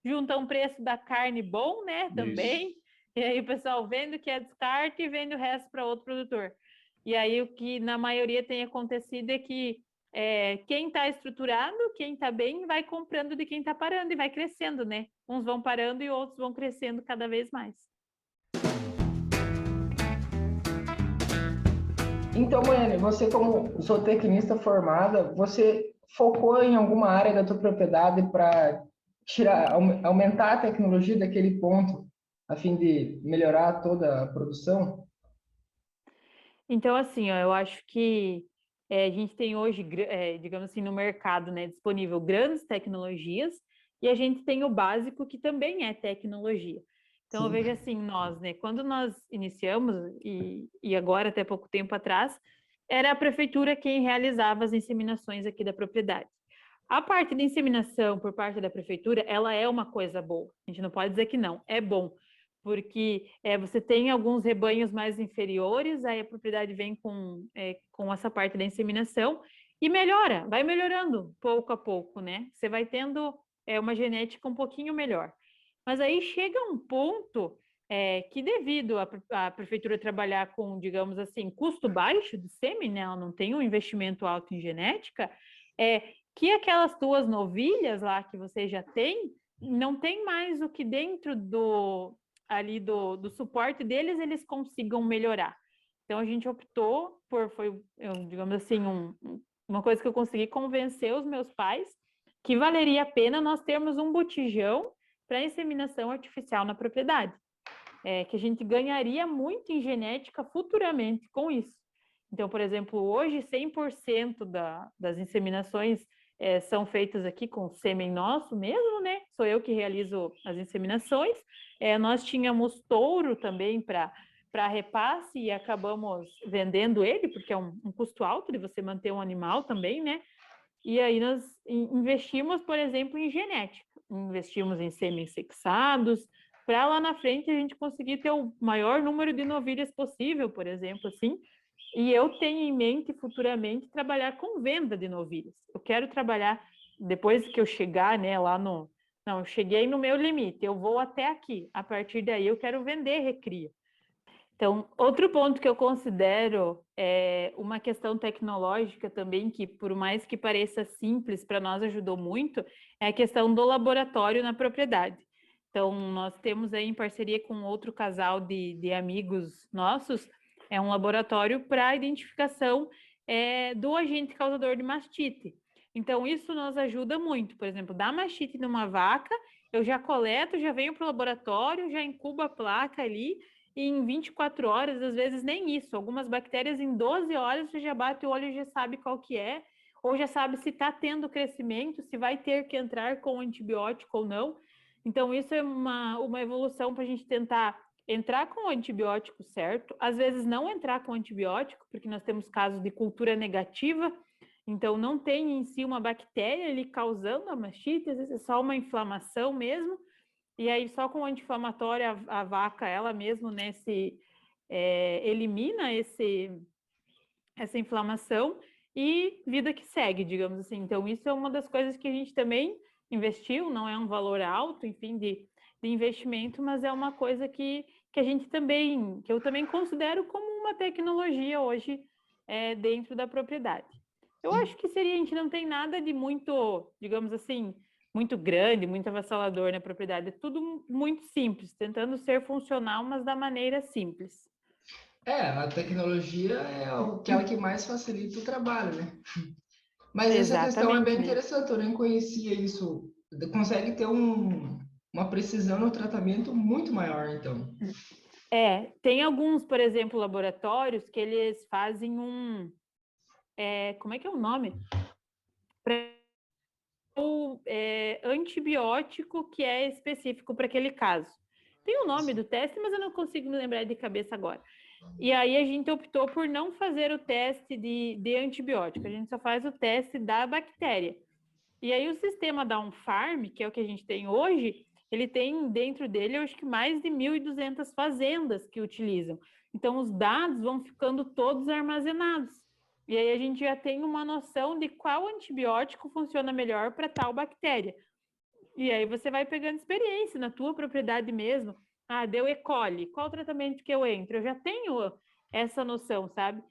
[SPEAKER 3] junta um preço da carne bom, né, também, isso. E aí o pessoal vende o que é descarte e vende o resto para outro produtor. E aí o que na maioria tem acontecido é que quem está estruturado, quem está bem, vai comprando de quem está parando e vai crescendo, né? Uns vão parando e outros vão crescendo cada vez mais.
[SPEAKER 2] Então, Goiânia, você como zootecnista formada, você focou em alguma área da tua propriedade para aumentar a tecnologia daquele ponto, a fim de melhorar toda a produção?
[SPEAKER 3] Então, assim, eu acho que a gente tem hoje, digamos assim, no mercado, né, disponível grandes tecnologias, e a gente tem o básico, que também é tecnologia. Então, eu
[SPEAKER 2] Sim.
[SPEAKER 3] vejo assim, nós, né? Quando nós iniciamos, e agora, até pouco tempo atrás, era a prefeitura quem realizava as inseminações aqui da propriedade. A parte de inseminação por parte da prefeitura, ela é uma coisa boa. A gente não pode dizer que não, é bom. Porque você tem alguns rebanhos mais inferiores, aí a propriedade vem com essa parte da inseminação e melhora, vai melhorando pouco a pouco, né? Você vai tendo uma genética um pouquinho melhor. Mas aí chega um ponto que, devido à prefeitura trabalhar com, digamos assim, custo baixo de sêmen, né? Ela não tem um investimento alto em genética, que aquelas tuas novilhas lá que você já tem, não tem mais o que dentro do suporte deles eles consigam melhorar. Então a gente optou digamos assim, uma coisa que eu consegui convencer os meus pais que valeria a pena nós termos um botijão para inseminação artificial na propriedade. Que a gente ganharia muito em genética futuramente com isso. Então, por exemplo, hoje 100% das inseminações são feitas aqui com sêmen nosso mesmo, né? Sou eu que realizo as inseminações. Nós tínhamos touro também para repasse e acabamos vendendo ele, porque é um custo alto de você manter um animal também, né? E aí nós investimos, por exemplo, em genética. Investimos em sêmen sexados, para lá na frente a gente conseguir ter o maior número de novilhas possível, por exemplo, assim. E eu tenho em mente futuramente trabalhar com venda de novilhas. Eu quero trabalhar, depois que eu chegar, né, lá no... Não, eu cheguei no meu limite, eu vou até aqui. A partir daí eu quero vender recria. Então, outro ponto que eu considero uma questão tecnológica também, que por mais que pareça simples, para nós ajudou muito, é a questão do laboratório na propriedade. Então, nós temos aí em parceria com outro casal de amigos nossos, um laboratório para identificação do agente causador de mastite. Então, isso nos ajuda muito. Por exemplo, dá mastite numa vaca, eu já coleto, já venho para o laboratório, já incubo a placa ali, e em 24 horas, às vezes nem isso. Algumas bactérias em 12 horas você já bate o olho e já sabe qual que é, ou já sabe se está tendo crescimento, se vai ter que entrar com antibiótico ou não. Então, isso é uma evolução para a gente tentar entrar com o antibiótico certo, às vezes não entrar com antibiótico, porque nós temos casos de cultura negativa, então não tem em si uma bactéria ali causando a mastite, às vezes é só uma inflamação mesmo, e aí só com o anti-inflamatório a vaca, ela mesmo, né, elimina essa inflamação e vida que segue, digamos assim. Então, isso é uma das coisas que a gente também investiu, não é um valor alto, enfim, de investimento, mas é uma coisa que eu também considero como uma tecnologia hoje dentro da propriedade. Eu acho que a gente não tem nada de muito, digamos assim, muito grande, muito avassalador na propriedade, é tudo muito simples, tentando ser funcional, mas da maneira simples.
[SPEAKER 2] A tecnologia é aquela que mais facilita o trabalho, né? Mas essa questão é
[SPEAKER 3] Exatamente,
[SPEAKER 2] bem
[SPEAKER 3] né?
[SPEAKER 2] interessante, eu nem conhecia isso. Consegue ter uma precisão no tratamento muito maior, então.
[SPEAKER 3] Tem alguns, por exemplo, laboratórios que eles fazem como é que é o nome? Antibiótico que é específico para aquele caso. Tem o nome do teste, mas eu não consigo me lembrar de cabeça agora. E aí a gente optou por não fazer o teste de antibiótico, a gente só faz o teste da bactéria. E aí o sistema da Unfarm, que é o que a gente tem hoje, ele tem dentro dele, eu acho que mais de 1.200 fazendas que utilizam. Então os dados vão ficando todos armazenados. E aí a gente já tem uma noção de qual antibiótico funciona melhor para tal bactéria. E aí você vai pegando experiência na tua propriedade mesmo. Deu E. coli, qual tratamento que eu entro? Eu já tenho essa noção, sabe?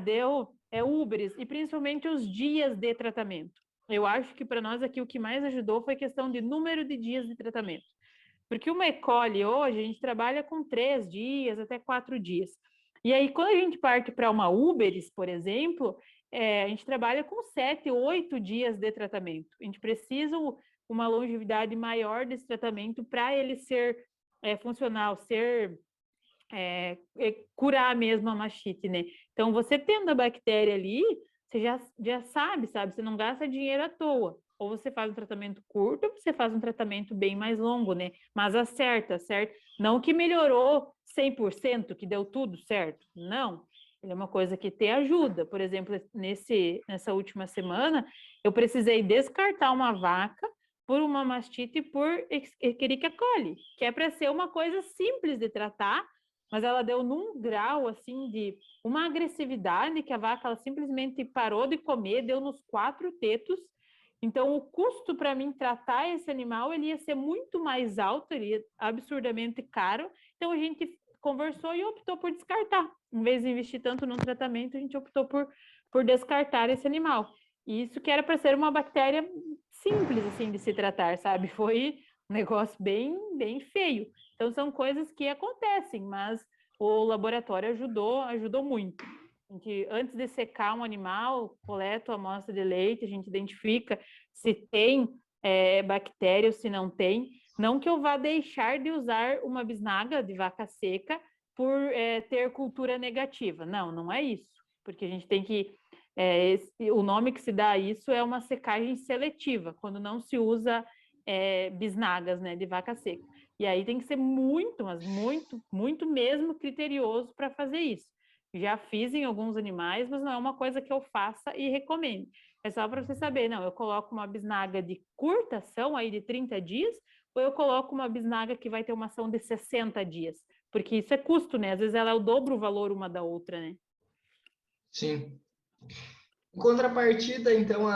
[SPEAKER 3] Deu Uberis, e principalmente os dias de tratamento. Eu acho que para nós aqui o que mais ajudou foi a questão de número de dias de tratamento. Porque uma E. coli hoje a gente trabalha com 3 dias até 4 dias. E aí, quando a gente parte para uma Uberis, por exemplo, a gente trabalha com 7, 8 dias de tratamento. A gente precisa uma longevidade maior desse tratamento para ele ser funcional, curar mesmo a mastite, né? Então, você tendo a bactéria ali, você já sabe, você não gasta dinheiro à toa. Ou você faz um tratamento curto, ou você faz um tratamento bem mais longo, né? Mas acerta, certo? Não que melhorou 100%, que deu tudo certo. Não. Ele é uma coisa que te ajuda. Por exemplo, nessa última semana, eu precisei descartar uma vaca por uma mastite e por Escherichia coli, que é para ser uma coisa simples de tratar, mas ela deu num grau, assim, de uma agressividade que a vaca ela simplesmente parou de comer, deu nos 4 tetos. Então, o custo para mim tratar esse animal, ele ia ser muito mais alto, ele ia absurdamente caro. Então, a gente conversou e optou por descartar. Em vez de investir tanto no tratamento, a gente optou por descartar esse animal. E isso que era para ser uma bactéria simples, assim, de se tratar, sabe? Foi um negócio bem, bem feio. Então, são coisas que acontecem, mas o laboratório ajudou muito. A gente, antes de secar um animal, coleta a amostra de leite, a gente identifica se tem bactéria ou se não tem. Não que eu vá deixar de usar uma bisnaga de vaca seca por ter cultura negativa. Não, não é isso. Porque a gente tem que... o nome que se dá a isso é uma secagem seletiva, quando não se usa bisnagas, né, de vaca seca. E aí tem que ser muito, mas muito, muito mesmo criterioso para fazer isso. Já fiz em alguns animais, mas não é uma coisa que eu faça e recomendo. É só para você saber, não, eu coloco uma bisnaga de curta ação, aí de 30 dias, ou eu coloco uma bisnaga que vai ter uma ação de 60 dias. Porque isso é custo, né? Às vezes ela é o dobro o valor uma da outra, né?
[SPEAKER 2] Sim. Em contrapartida, então,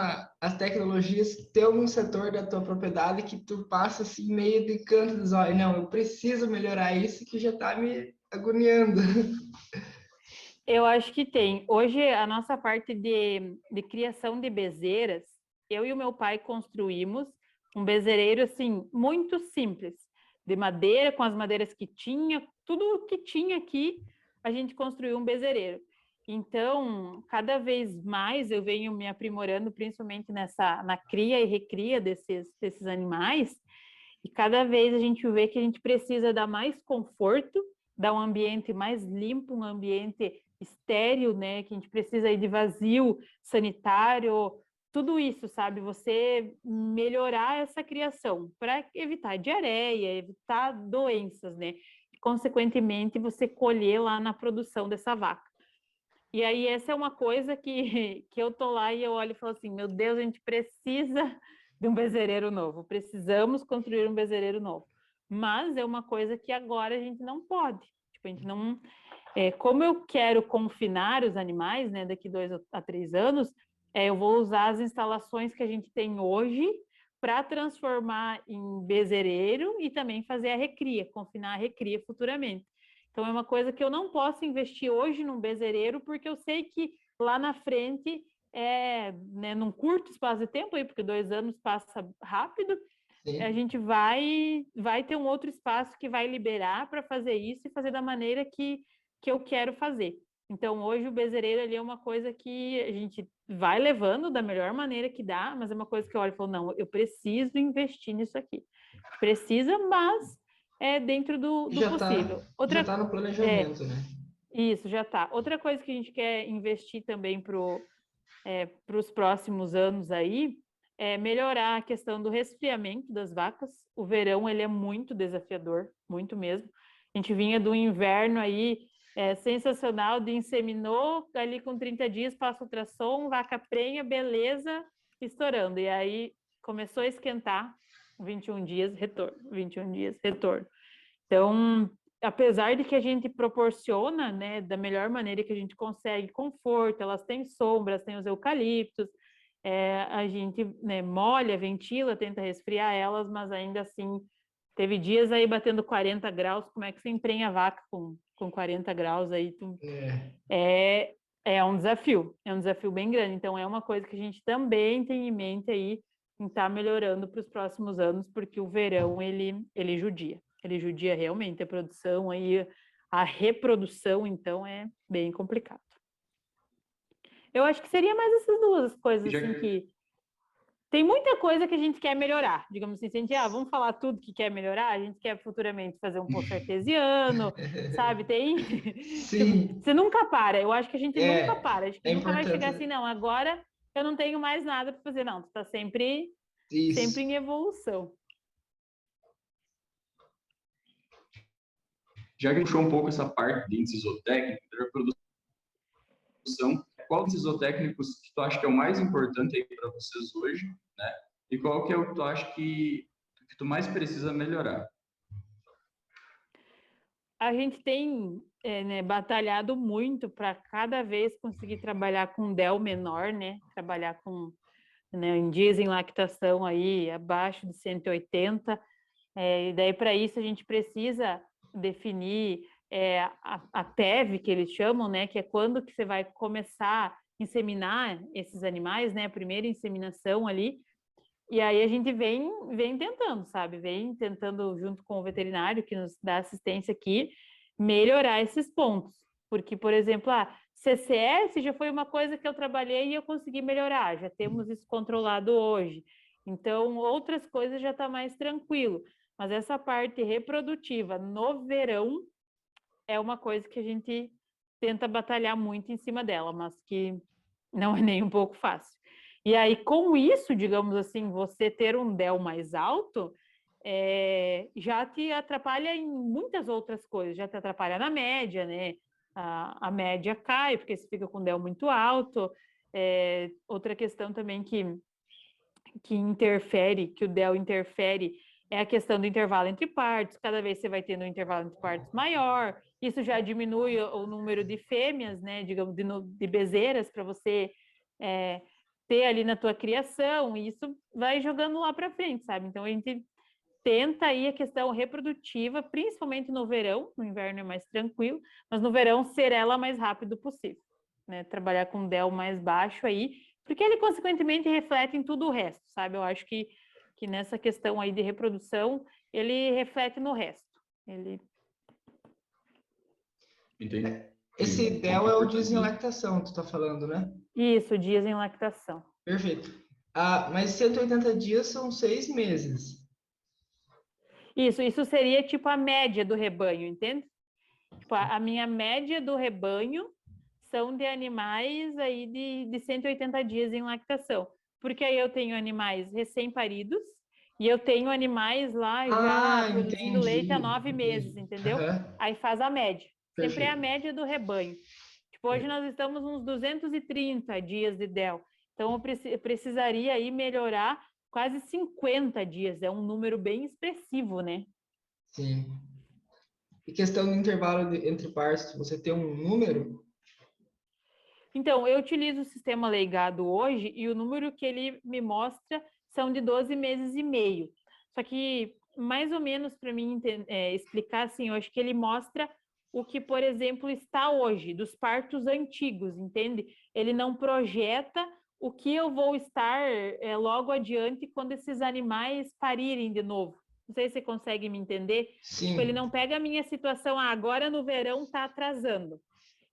[SPEAKER 2] as tecnologias, tem algum setor da tua propriedade que tu passa assim meio de canto dos olhos, não, eu preciso melhorar isso que já está me agoniando.
[SPEAKER 3] Eu acho que tem. Hoje, a nossa parte de criação de bezerras, eu e o meu pai construímos um bezerreiro, assim, muito simples, de madeira, com as madeiras que tinha, tudo o que tinha aqui, a gente construiu um bezerreiro. Então, cada vez mais eu venho me aprimorando, principalmente na cria e recria desses animais, e cada vez a gente vê que a gente precisa dar mais conforto, dar um ambiente mais limpo, um ambiente estéril, né? Que a gente precisa aí de vazio sanitário, tudo isso, sabe? Você melhorar essa criação para evitar diarreia, evitar doenças, né? E, consequentemente, você colher lá na produção dessa vaca. E aí, essa é uma coisa que eu tô lá e eu olho e falo assim, meu Deus, a gente precisa de um bezerreiro novo, precisamos construir um bezerreiro novo. Mas é uma coisa que agora a gente não pode. Tipo, a gente não... como eu quero confinar os animais, né, daqui 2 a 3 anos, eu vou usar as instalações que a gente tem hoje para transformar em bezerreiro e também fazer a recria, confinar a recria futuramente. Então, é uma coisa que eu não posso investir hoje num bezerreiro, porque eu sei que lá na frente, né, num curto espaço de tempo, aí, porque 2 anos passa rápido,
[SPEAKER 2] Sim.
[SPEAKER 3] a gente vai ter um outro espaço que vai liberar para fazer isso e fazer da maneira que eu quero fazer. Então, hoje o bezerreiro ali é uma coisa que a gente vai levando da melhor maneira que dá, mas é uma coisa que eu olho e falo, não, eu preciso investir nisso aqui. Precisa, mas dentro do possível.
[SPEAKER 2] Já tá no planejamento, né?
[SPEAKER 3] Isso, já está. Outra coisa que a gente quer investir também para os próximos anos aí é melhorar a questão do resfriamento das vacas. O verão, ele é muito desafiador, muito mesmo. A gente vinha do inverno aí sensacional, de inseminou, ali com 30 dias, passa ultrassom, vaca prenha, beleza, estourando. E aí começou a esquentar, 21 dias, retorno, 21 dias, retorno. Então, apesar de que a gente proporciona, né, da melhor maneira que a gente consegue conforto, elas têm sombras, têm os eucaliptos, a gente, né, molha, ventila, tenta resfriar elas, mas ainda assim, teve dias aí batendo 40 graus, como é que você emprenha a vaca com 40 graus aí? É um desafio bem grande, então é uma coisa que a gente também tem em mente aí, em estar melhorando para os próximos anos, porque o verão, ele judia realmente a produção, aí a reprodução, então, é bem complicado. Eu acho que seria mais essas duas coisas, assim, que... Tem muita coisa que a gente quer melhorar, digamos assim, se a gente, vamos falar tudo que quer melhorar, a gente quer futuramente fazer um poço artesiano, sabe,
[SPEAKER 2] Sim.
[SPEAKER 3] Você nunca para, eu acho que a gente nunca para, acho que nunca vai chegar
[SPEAKER 2] importante.
[SPEAKER 3] assim, não, agora eu não tenho mais nada para fazer, não, tu tá sempre
[SPEAKER 2] Isso.
[SPEAKER 3] sempre em evolução.
[SPEAKER 1] Já que a gente puxou um pouco essa parte de índice zootécnico, da reprodução, qual dos zootécnicos que tu acha que é o mais importante aí para vocês hoje, né? E qual que é o que tu acha que tu mais precisa melhorar?
[SPEAKER 3] A gente tem né, batalhado muito para cada vez conseguir trabalhar com DEL menor, né? Trabalhar com em dias em lactação aí abaixo de 180. E daí, para isso, a gente precisa definir a TEV, que eles chamam, né? Que é quando que você vai começar a inseminar esses animais, né? A primeira inseminação ali. E aí a gente vem tentando, sabe? Vem tentando, junto com o veterinário que nos dá assistência aqui, melhorar esses pontos. Porque, por exemplo, CCS já foi uma coisa que eu trabalhei e eu consegui melhorar. Já temos isso controlado hoje. Então, outras coisas já está mais tranquilo. Mas essa parte reprodutiva no verão é uma coisa que a gente tenta batalhar muito em cima dela, mas que não é nem um pouco fácil. E aí, com isso, digamos assim, você ter um DEL mais alto já te atrapalha em muitas outras coisas, já te atrapalha na média, né? A média cai, porque você fica com DEL muito alto. Outra questão também que interfere, que o DEL interfere, é a questão do intervalo entre partos. Cada vez você vai tendo um intervalo entre partos maior, isso já diminui o número de fêmeas, né, digamos, de bezerras para você ter ali na tua criação, e isso vai jogando lá para frente, sabe? Então, a gente tenta aí a questão reprodutiva, principalmente no verão, no inverno é mais tranquilo, mas no verão ser ela mais rápido possível, né? Trabalhar com DEL mais baixo aí, porque ele, consequentemente, reflete em tudo o resto, sabe? Eu acho que nessa questão aí de reprodução, ele reflete no resto.
[SPEAKER 1] Entendi.
[SPEAKER 2] Esse DEL é o dias em lactação, tu tá falando, né?
[SPEAKER 3] Isso, dias em lactação.
[SPEAKER 2] Perfeito. Mas 180 dias são 6 meses.
[SPEAKER 3] Isso seria tipo a média do rebanho, entende? Tipo, a minha média do rebanho são de animais aí de 180 dias em lactação. Porque aí eu tenho animais recém-paridos e eu tenho animais lá já produzindo leite há 9 meses, entendeu? Aí faz a média. Sempre é a média do rebanho. Tipo, hoje nós estamos uns 230 dias de DEL. Então, eu precisaria aí melhorar quase 50 dias. É um número bem expressivo, né?
[SPEAKER 2] Sim. E questão do intervalo entre partos, você tem um número?
[SPEAKER 3] Então, eu utilizo o sistema Leigado hoje e o número que ele me mostra são de 12 meses e meio. Só que, mais ou menos, para mim explicar, assim, eu acho que ele mostra o que, por exemplo, está hoje, dos partos antigos, entende? Ele não projeta o que eu vou estar logo adiante quando esses animais parirem de novo. Não sei se você consegue me entender.
[SPEAKER 2] Sim.
[SPEAKER 3] Tipo, ele não pega a minha situação, agora no verão está atrasando.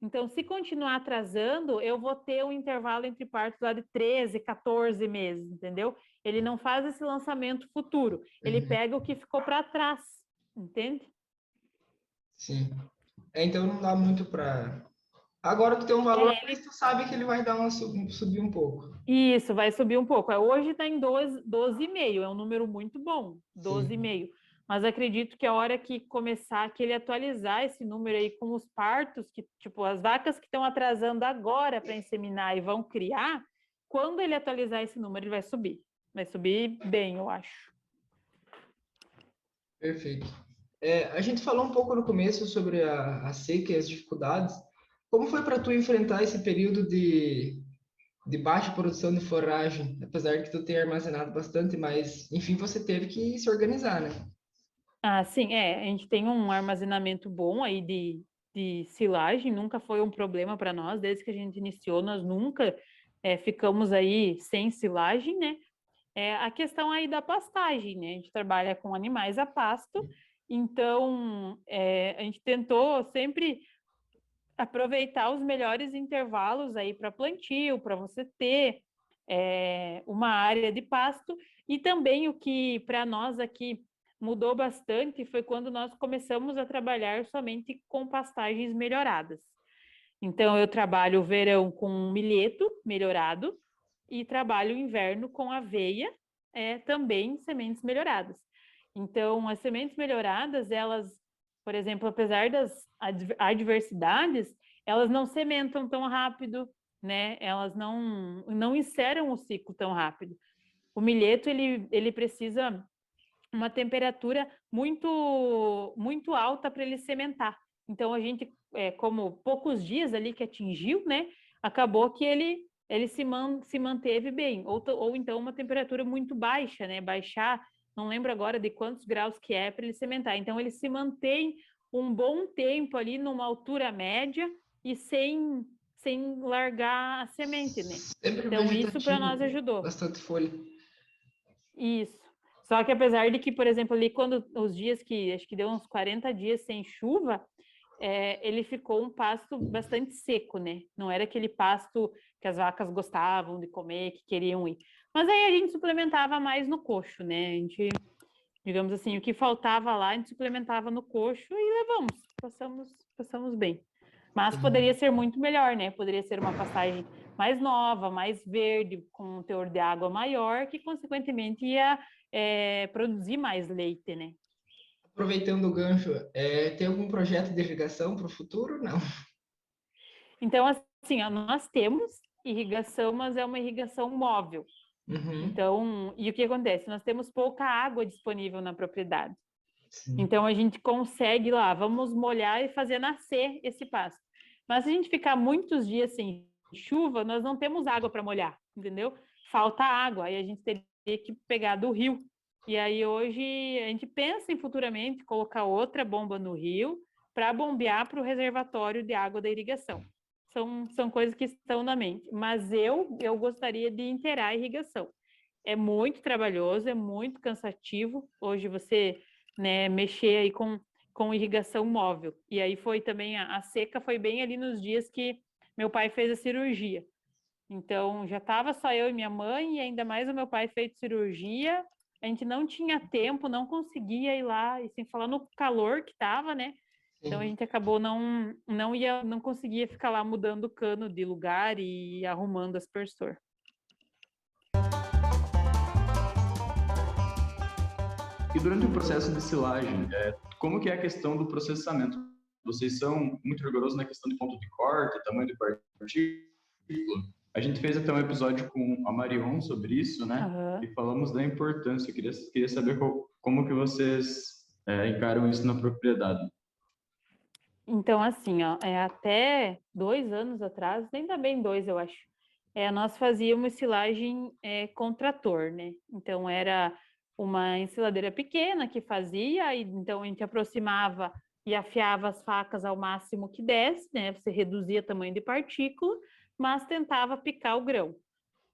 [SPEAKER 3] Então, se continuar atrasando, eu vou ter um intervalo entre partos lá de 13, 14 meses, entendeu? Ele não faz esse lançamento futuro, ele pega o que ficou para trás, entende?
[SPEAKER 2] Sim. Então, não dá muito para... Agora tu tem um valor, mas tu sabe que ele vai dar subir um pouco.
[SPEAKER 3] Isso, vai subir um pouco. Hoje está em 12,5, é um número muito bom, 12,5. Mas acredito que a hora que começar, que ele atualizar esse número aí com os partos, que tipo, as vacas que estão atrasando agora para inseminar e vão criar, quando ele atualizar esse número, ele vai subir. Vai subir bem, eu acho.
[SPEAKER 2] Perfeito. A gente falou um pouco no começo sobre a seca e as dificuldades. Como foi para tu enfrentar esse período de baixa produção de forragem, apesar de que tu tenha armazenado bastante, mas enfim, você teve que se organizar, né?
[SPEAKER 3] Sim, a gente tem um armazenamento bom aí de silagem, nunca foi um problema para nós, desde que a gente iniciou, nós nunca ficamos aí sem silagem, né? A questão aí da pastagem, né? A gente trabalha com animais a pasto, então a gente tentou sempre aproveitar os melhores intervalos aí para plantio, para você ter uma área de pasto, e também o que para nós aqui mudou bastante foi quando nós começamos a trabalhar somente com pastagens melhoradas. Então, eu trabalho o verão com milheto melhorado e trabalho o inverno com aveia também sementes melhoradas. Então, as sementes melhoradas, elas, por exemplo, apesar das adversidades, elas não sementam tão rápido, né? Elas não enceram o ciclo tão rápido. O milheto, ele precisa uma temperatura muito alta para ele sementar. Então, a gente, como poucos dias ali que atingiu, né? Acabou que ele se manteve bem. Ou então uma temperatura muito baixa, né? Baixar, não lembro agora de quantos graus que é para ele sementar. Então, ele se mantém um bom tempo ali numa altura média e sem largar a semente, né?
[SPEAKER 2] Sempre
[SPEAKER 3] Então, isso para nós
[SPEAKER 2] vegetativo,
[SPEAKER 3] ajudou.
[SPEAKER 2] bastante folha.
[SPEAKER 3] Isso. Só que apesar de que, por exemplo, ali quando os dias que, acho que deu uns 40 dias sem chuva, ele ficou um pasto bastante seco, né? Não era aquele pasto que as vacas gostavam de comer, que queriam ir. Mas aí a gente suplementava mais no coxo, né? A gente, digamos assim, o que faltava lá, a gente suplementava no coxo e passamos bem. Mas poderia ser muito melhor, né? Poderia ser uma pastagem mais nova, mais verde, com um teor de água maior, que consequentemente ia produzir mais leite, né?
[SPEAKER 2] Aproveitando o gancho, tem algum projeto de irrigação para o futuro? Não.
[SPEAKER 3] Então, assim, ó, nós temos irrigação, mas é uma irrigação móvel.
[SPEAKER 2] Uhum.
[SPEAKER 3] Então, e o que acontece? Nós temos pouca água disponível na propriedade.
[SPEAKER 2] Sim.
[SPEAKER 3] Então, a gente consegue lá, vamos molhar e fazer nascer esse pasto. Mas se a gente ficar muitos dias sem chuva, nós não temos água para molhar, entendeu? Falta água, aí a gente teria que pegar do rio. E aí hoje a gente pensa em futuramente colocar outra bomba no rio para bombear para o reservatório de água da irrigação. São coisas que estão na mente. Mas eu gostaria de inteirar a irrigação. É muito trabalhoso, é muito cansativo. Hoje você, né, mexer aí com irrigação móvel. E aí foi também, a seca foi bem ali nos dias que meu pai fez a cirurgia. Então, já estava só eu e minha mãe, e ainda mais o meu pai feito cirurgia. A gente não tinha tempo, não conseguia ir lá, e sem falar no calor que estava, né? Então, a gente acabou não conseguia ficar lá mudando o cano de lugar e arrumando aspersor.
[SPEAKER 1] E durante o processo de silagem, como que é a questão do processamento? Vocês são muito rigorosos na questão de ponto de corte, tamanho de partícula? A gente fez até um episódio com a Marion sobre isso, né?
[SPEAKER 3] Uhum.
[SPEAKER 1] E falamos da importância. Eu queria saber como que vocês encaram isso na propriedade.
[SPEAKER 3] Então, assim, ó, até 2 anos atrás, ainda bem 2, eu acho, nós fazíamos silagem com trator, né? Então, era uma ensiladeira pequena que fazia, e então a gente aproximava e afiava as facas ao máximo que desse, né? Você reduzia o tamanho de partícula, mas tentava picar o grão.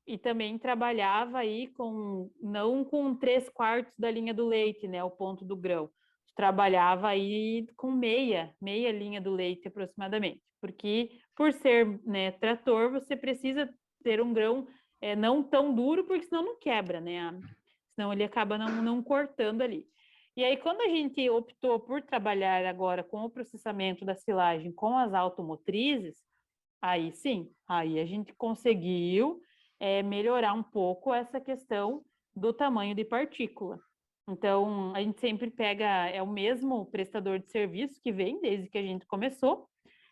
[SPEAKER 3] E também trabalhava aí não com 3/4 da linha do leite, né? O ponto do grão. Trabalhava aí com meia linha do leite aproximadamente, porque por ser, né, trator, você precisa ter um grão não tão duro, porque senão não quebra, né? Senão ele acaba não cortando ali. E aí, quando a gente optou por trabalhar agora com o processamento da silagem com as automotrizes, aí sim, aí a gente conseguiu melhorar um pouco essa questão do tamanho de partícula. Então, a gente sempre pega, o mesmo prestador de serviço que vem desde que a gente começou.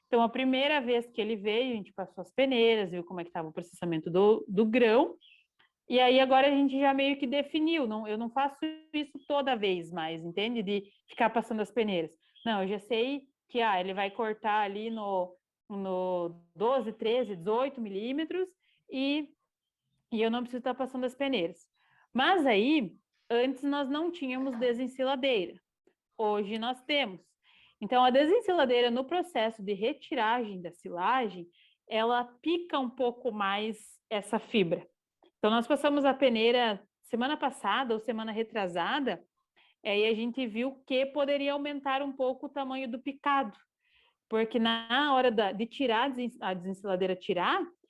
[SPEAKER 3] Então, a primeira vez que ele veio, a gente passou as peneiras, viu como é que estava o processamento do grão. E aí, agora a gente já meio que definiu. Eu não faço isso toda vez mais, entende? De ficar passando as peneiras. Não, eu já sei que ele vai cortar ali no 12, 13, 18 milímetros e eu não preciso estar passando as peneiras. Mas aí, antes nós não tínhamos desensiladeira. Hoje nós temos. Então, a desensiladeira, no processo de retiragem da silagem, ela pica um pouco mais essa fibra. Então, nós passamos a peneira semana passada ou semana retrasada, e a gente viu que poderia aumentar um pouco o tamanho do picado, porque na hora de tirar a desensiladeira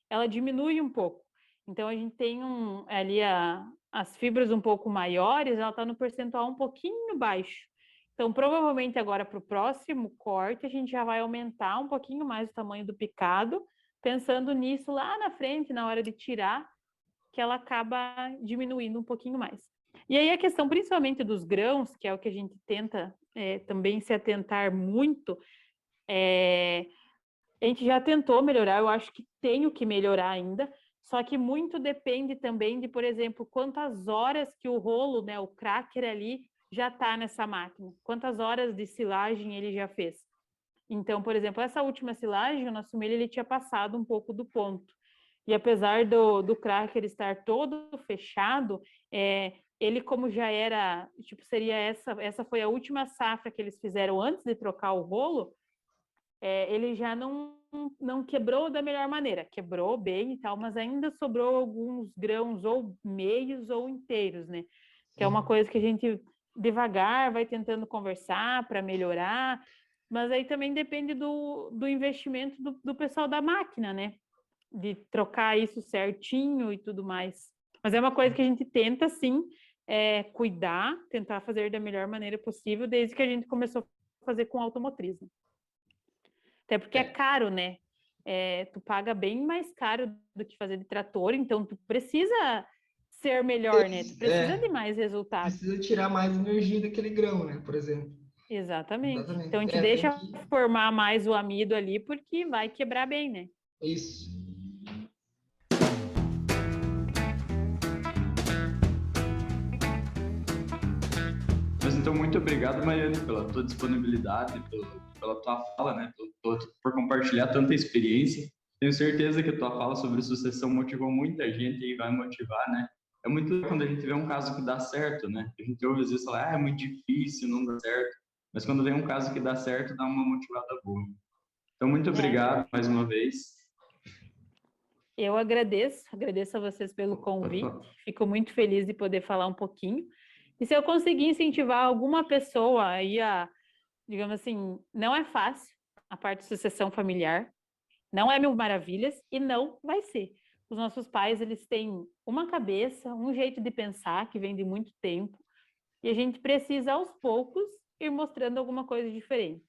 [SPEAKER 3] ela diminui um pouco. Então, a gente tem ali as fibras um pouco maiores, ela está no percentual um pouquinho baixo. Então, provavelmente agora para o próximo corte, a gente já vai aumentar um pouquinho mais o tamanho do picado, pensando nisso lá na frente, na hora de tirar, que ela acaba diminuindo um pouquinho mais. E aí a questão principalmente dos grãos, que é o que a gente tenta também se atentar muito, a gente já tentou melhorar, eu acho que tem o que melhorar ainda, só que muito depende também de, por exemplo, quantas horas que o rolo, né, o cracker ali, já está nessa máquina, quantas horas de silagem ele já fez. Então, por exemplo, essa última silagem, o nosso milho ele tinha passado um pouco do ponto. E apesar do cracker estar todo fechado, ele como já era, tipo, seria essa foi a última safra que eles fizeram antes de trocar o rolo, ele já não quebrou da melhor maneira. Quebrou bem e tal, mas ainda sobrou alguns grãos ou meios ou inteiros, né? Que é uma coisa que a gente devagar vai tentando conversar para melhorar, mas aí também depende do investimento do pessoal da máquina, né? De trocar isso certinho e tudo mais. Mas é uma coisa que a gente tenta, sim, cuidar, tentar fazer da melhor maneira possível, desde que a gente começou a fazer com automotriz. Né? Até porque é caro, né? Tu paga bem mais caro do que fazer de trator, então tu precisa ser melhor, né? Tu precisa de mais resultado.
[SPEAKER 2] Precisa tirar mais energia daquele grão, né? Por exemplo.
[SPEAKER 3] Exatamente. Então a gente deixa formar mais o amido ali, porque vai quebrar bem, né?
[SPEAKER 2] Isso.
[SPEAKER 1] Mas então, muito obrigado, Maiane, pela tua disponibilidade, pela tua fala, né? Por compartilhar tanta experiência. Tenho certeza que a tua fala sobre sucessão motivou muita gente e vai motivar, né? É muito legal quando a gente vê um caso que dá certo, né? A gente ouve às vezes falar, é muito difícil, não dá certo. Mas quando vem um caso que dá certo, dá uma motivada boa. Então, muito obrigado mais uma vez.
[SPEAKER 3] Eu agradeço a vocês pelo convite. Fico muito feliz de poder falar um pouquinho. E se eu conseguir incentivar alguma pessoa aí digamos assim, não é fácil a parte de sucessão familiar, não é mil maravilhas e não vai ser. Os nossos pais, eles têm uma cabeça, um jeito de pensar que vem de muito tempo e a gente precisa, aos poucos, ir mostrando alguma coisa diferente.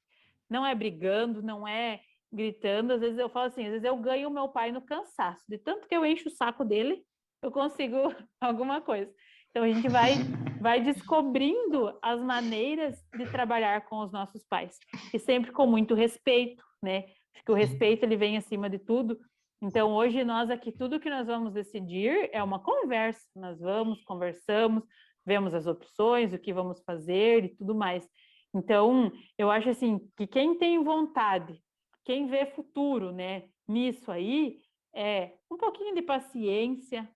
[SPEAKER 3] Não é brigando, não é gritando. Às vezes eu falo assim, às vezes eu ganho o meu pai no cansaço. De tanto que eu encho o saco dele, eu consigo alguma coisa. Então a gente vai descobrindo as maneiras de trabalhar com os nossos pais. E sempre com muito respeito, né? Acho que o respeito ele vem acima de tudo. Então hoje nós aqui, tudo que nós vamos decidir é uma conversa. Nós vamos, conversamos, vemos as opções, o que vamos fazer e tudo mais. Então, eu acho assim, que quem tem vontade, quem vê futuro, né, nisso aí, um pouquinho de paciência,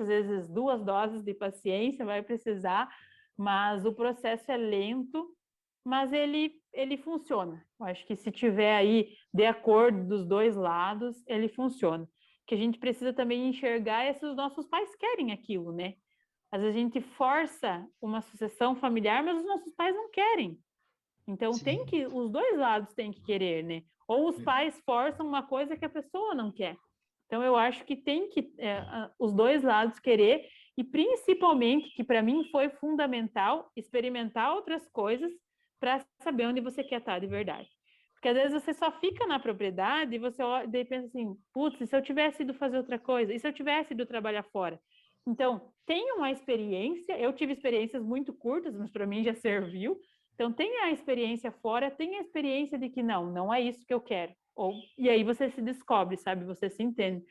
[SPEAKER 3] às vezes 2 doses de paciência vai precisar, mas o processo é lento, mas ele funciona. Eu acho que se tiver aí de acordo dos 2 lados, ele funciona. O que a gente precisa também enxergar é se os nossos pais querem aquilo, né? Às vezes a gente força uma sucessão familiar, mas os nossos pais não querem. Então os 2 lados têm que querer, né? Ou os pais forçam uma coisa que a pessoa não quer. Então eu acho que tem que os 2 lados querer e principalmente, que para mim foi fundamental, experimentar outras coisas para saber onde você quer estar de verdade. Porque às vezes você só fica na propriedade e você daí pensa assim, putz, e se eu tivesse ido fazer outra coisa? E se eu tivesse ido trabalhar fora? Então, tenha uma experiência, eu tive experiências muito curtas, mas para mim já serviu. Então, tenha a experiência fora, tenha a experiência de que não é isso que eu quero. E aí você se descobre, sabe? Você se entende.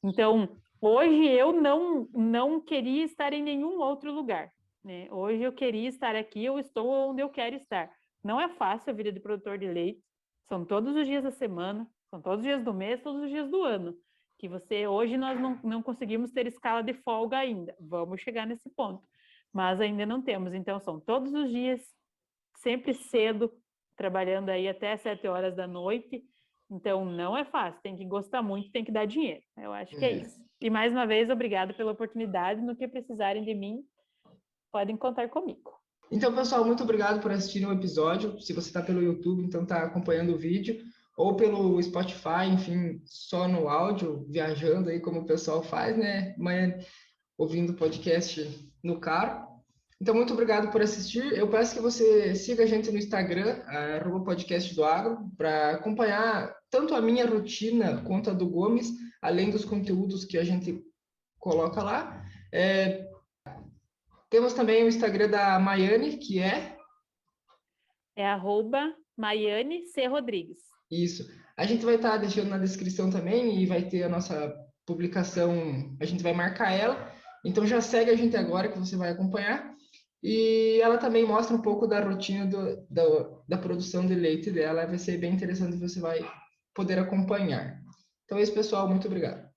[SPEAKER 3] Então, hoje eu não queria estar em nenhum outro lugar. Né? Hoje eu queria estar aqui, eu estou onde eu quero estar. Não é fácil a vida de produtor de leite, são todos os dias da semana, são todos os dias do mês, todos os dias do ano. Que hoje nós não conseguimos ter escala de folga ainda. Vamos chegar nesse ponto. Mas ainda não temos. Então, são todos os dias, sempre cedo, trabalhando aí até 7 horas da noite. Então, não é fácil. Tem que gostar muito, tem que dar dinheiro. Eu acho que é isso. E, mais uma vez, obrigado pela oportunidade. No que precisarem de mim, podem contar comigo.
[SPEAKER 2] Então, pessoal, muito obrigado por assistirem o episódio. Se você está pelo YouTube, então está acompanhando o vídeo, ou pelo Spotify, enfim, só no áudio, viajando aí como o pessoal faz, né? Amanhã, ouvindo o podcast no carro. Então, muito obrigado por assistir. Eu peço que você siga a gente no Instagram, @podcastdoagro, para acompanhar tanto a minha rotina quanto a do Gomes, além dos conteúdos que a gente coloca lá. Temos também o Instagram da Maiane, que é...
[SPEAKER 3] É @Maiane C. Rodrigues.
[SPEAKER 2] Isso. A gente vai estar deixando na descrição também e vai ter a nossa publicação, a gente vai marcar ela. Então já segue a gente agora que você vai acompanhar. E ela também mostra um pouco da rotina da produção de leite dela. Vai ser bem interessante, você vai poder acompanhar. Então é isso, pessoal. Muito obrigado.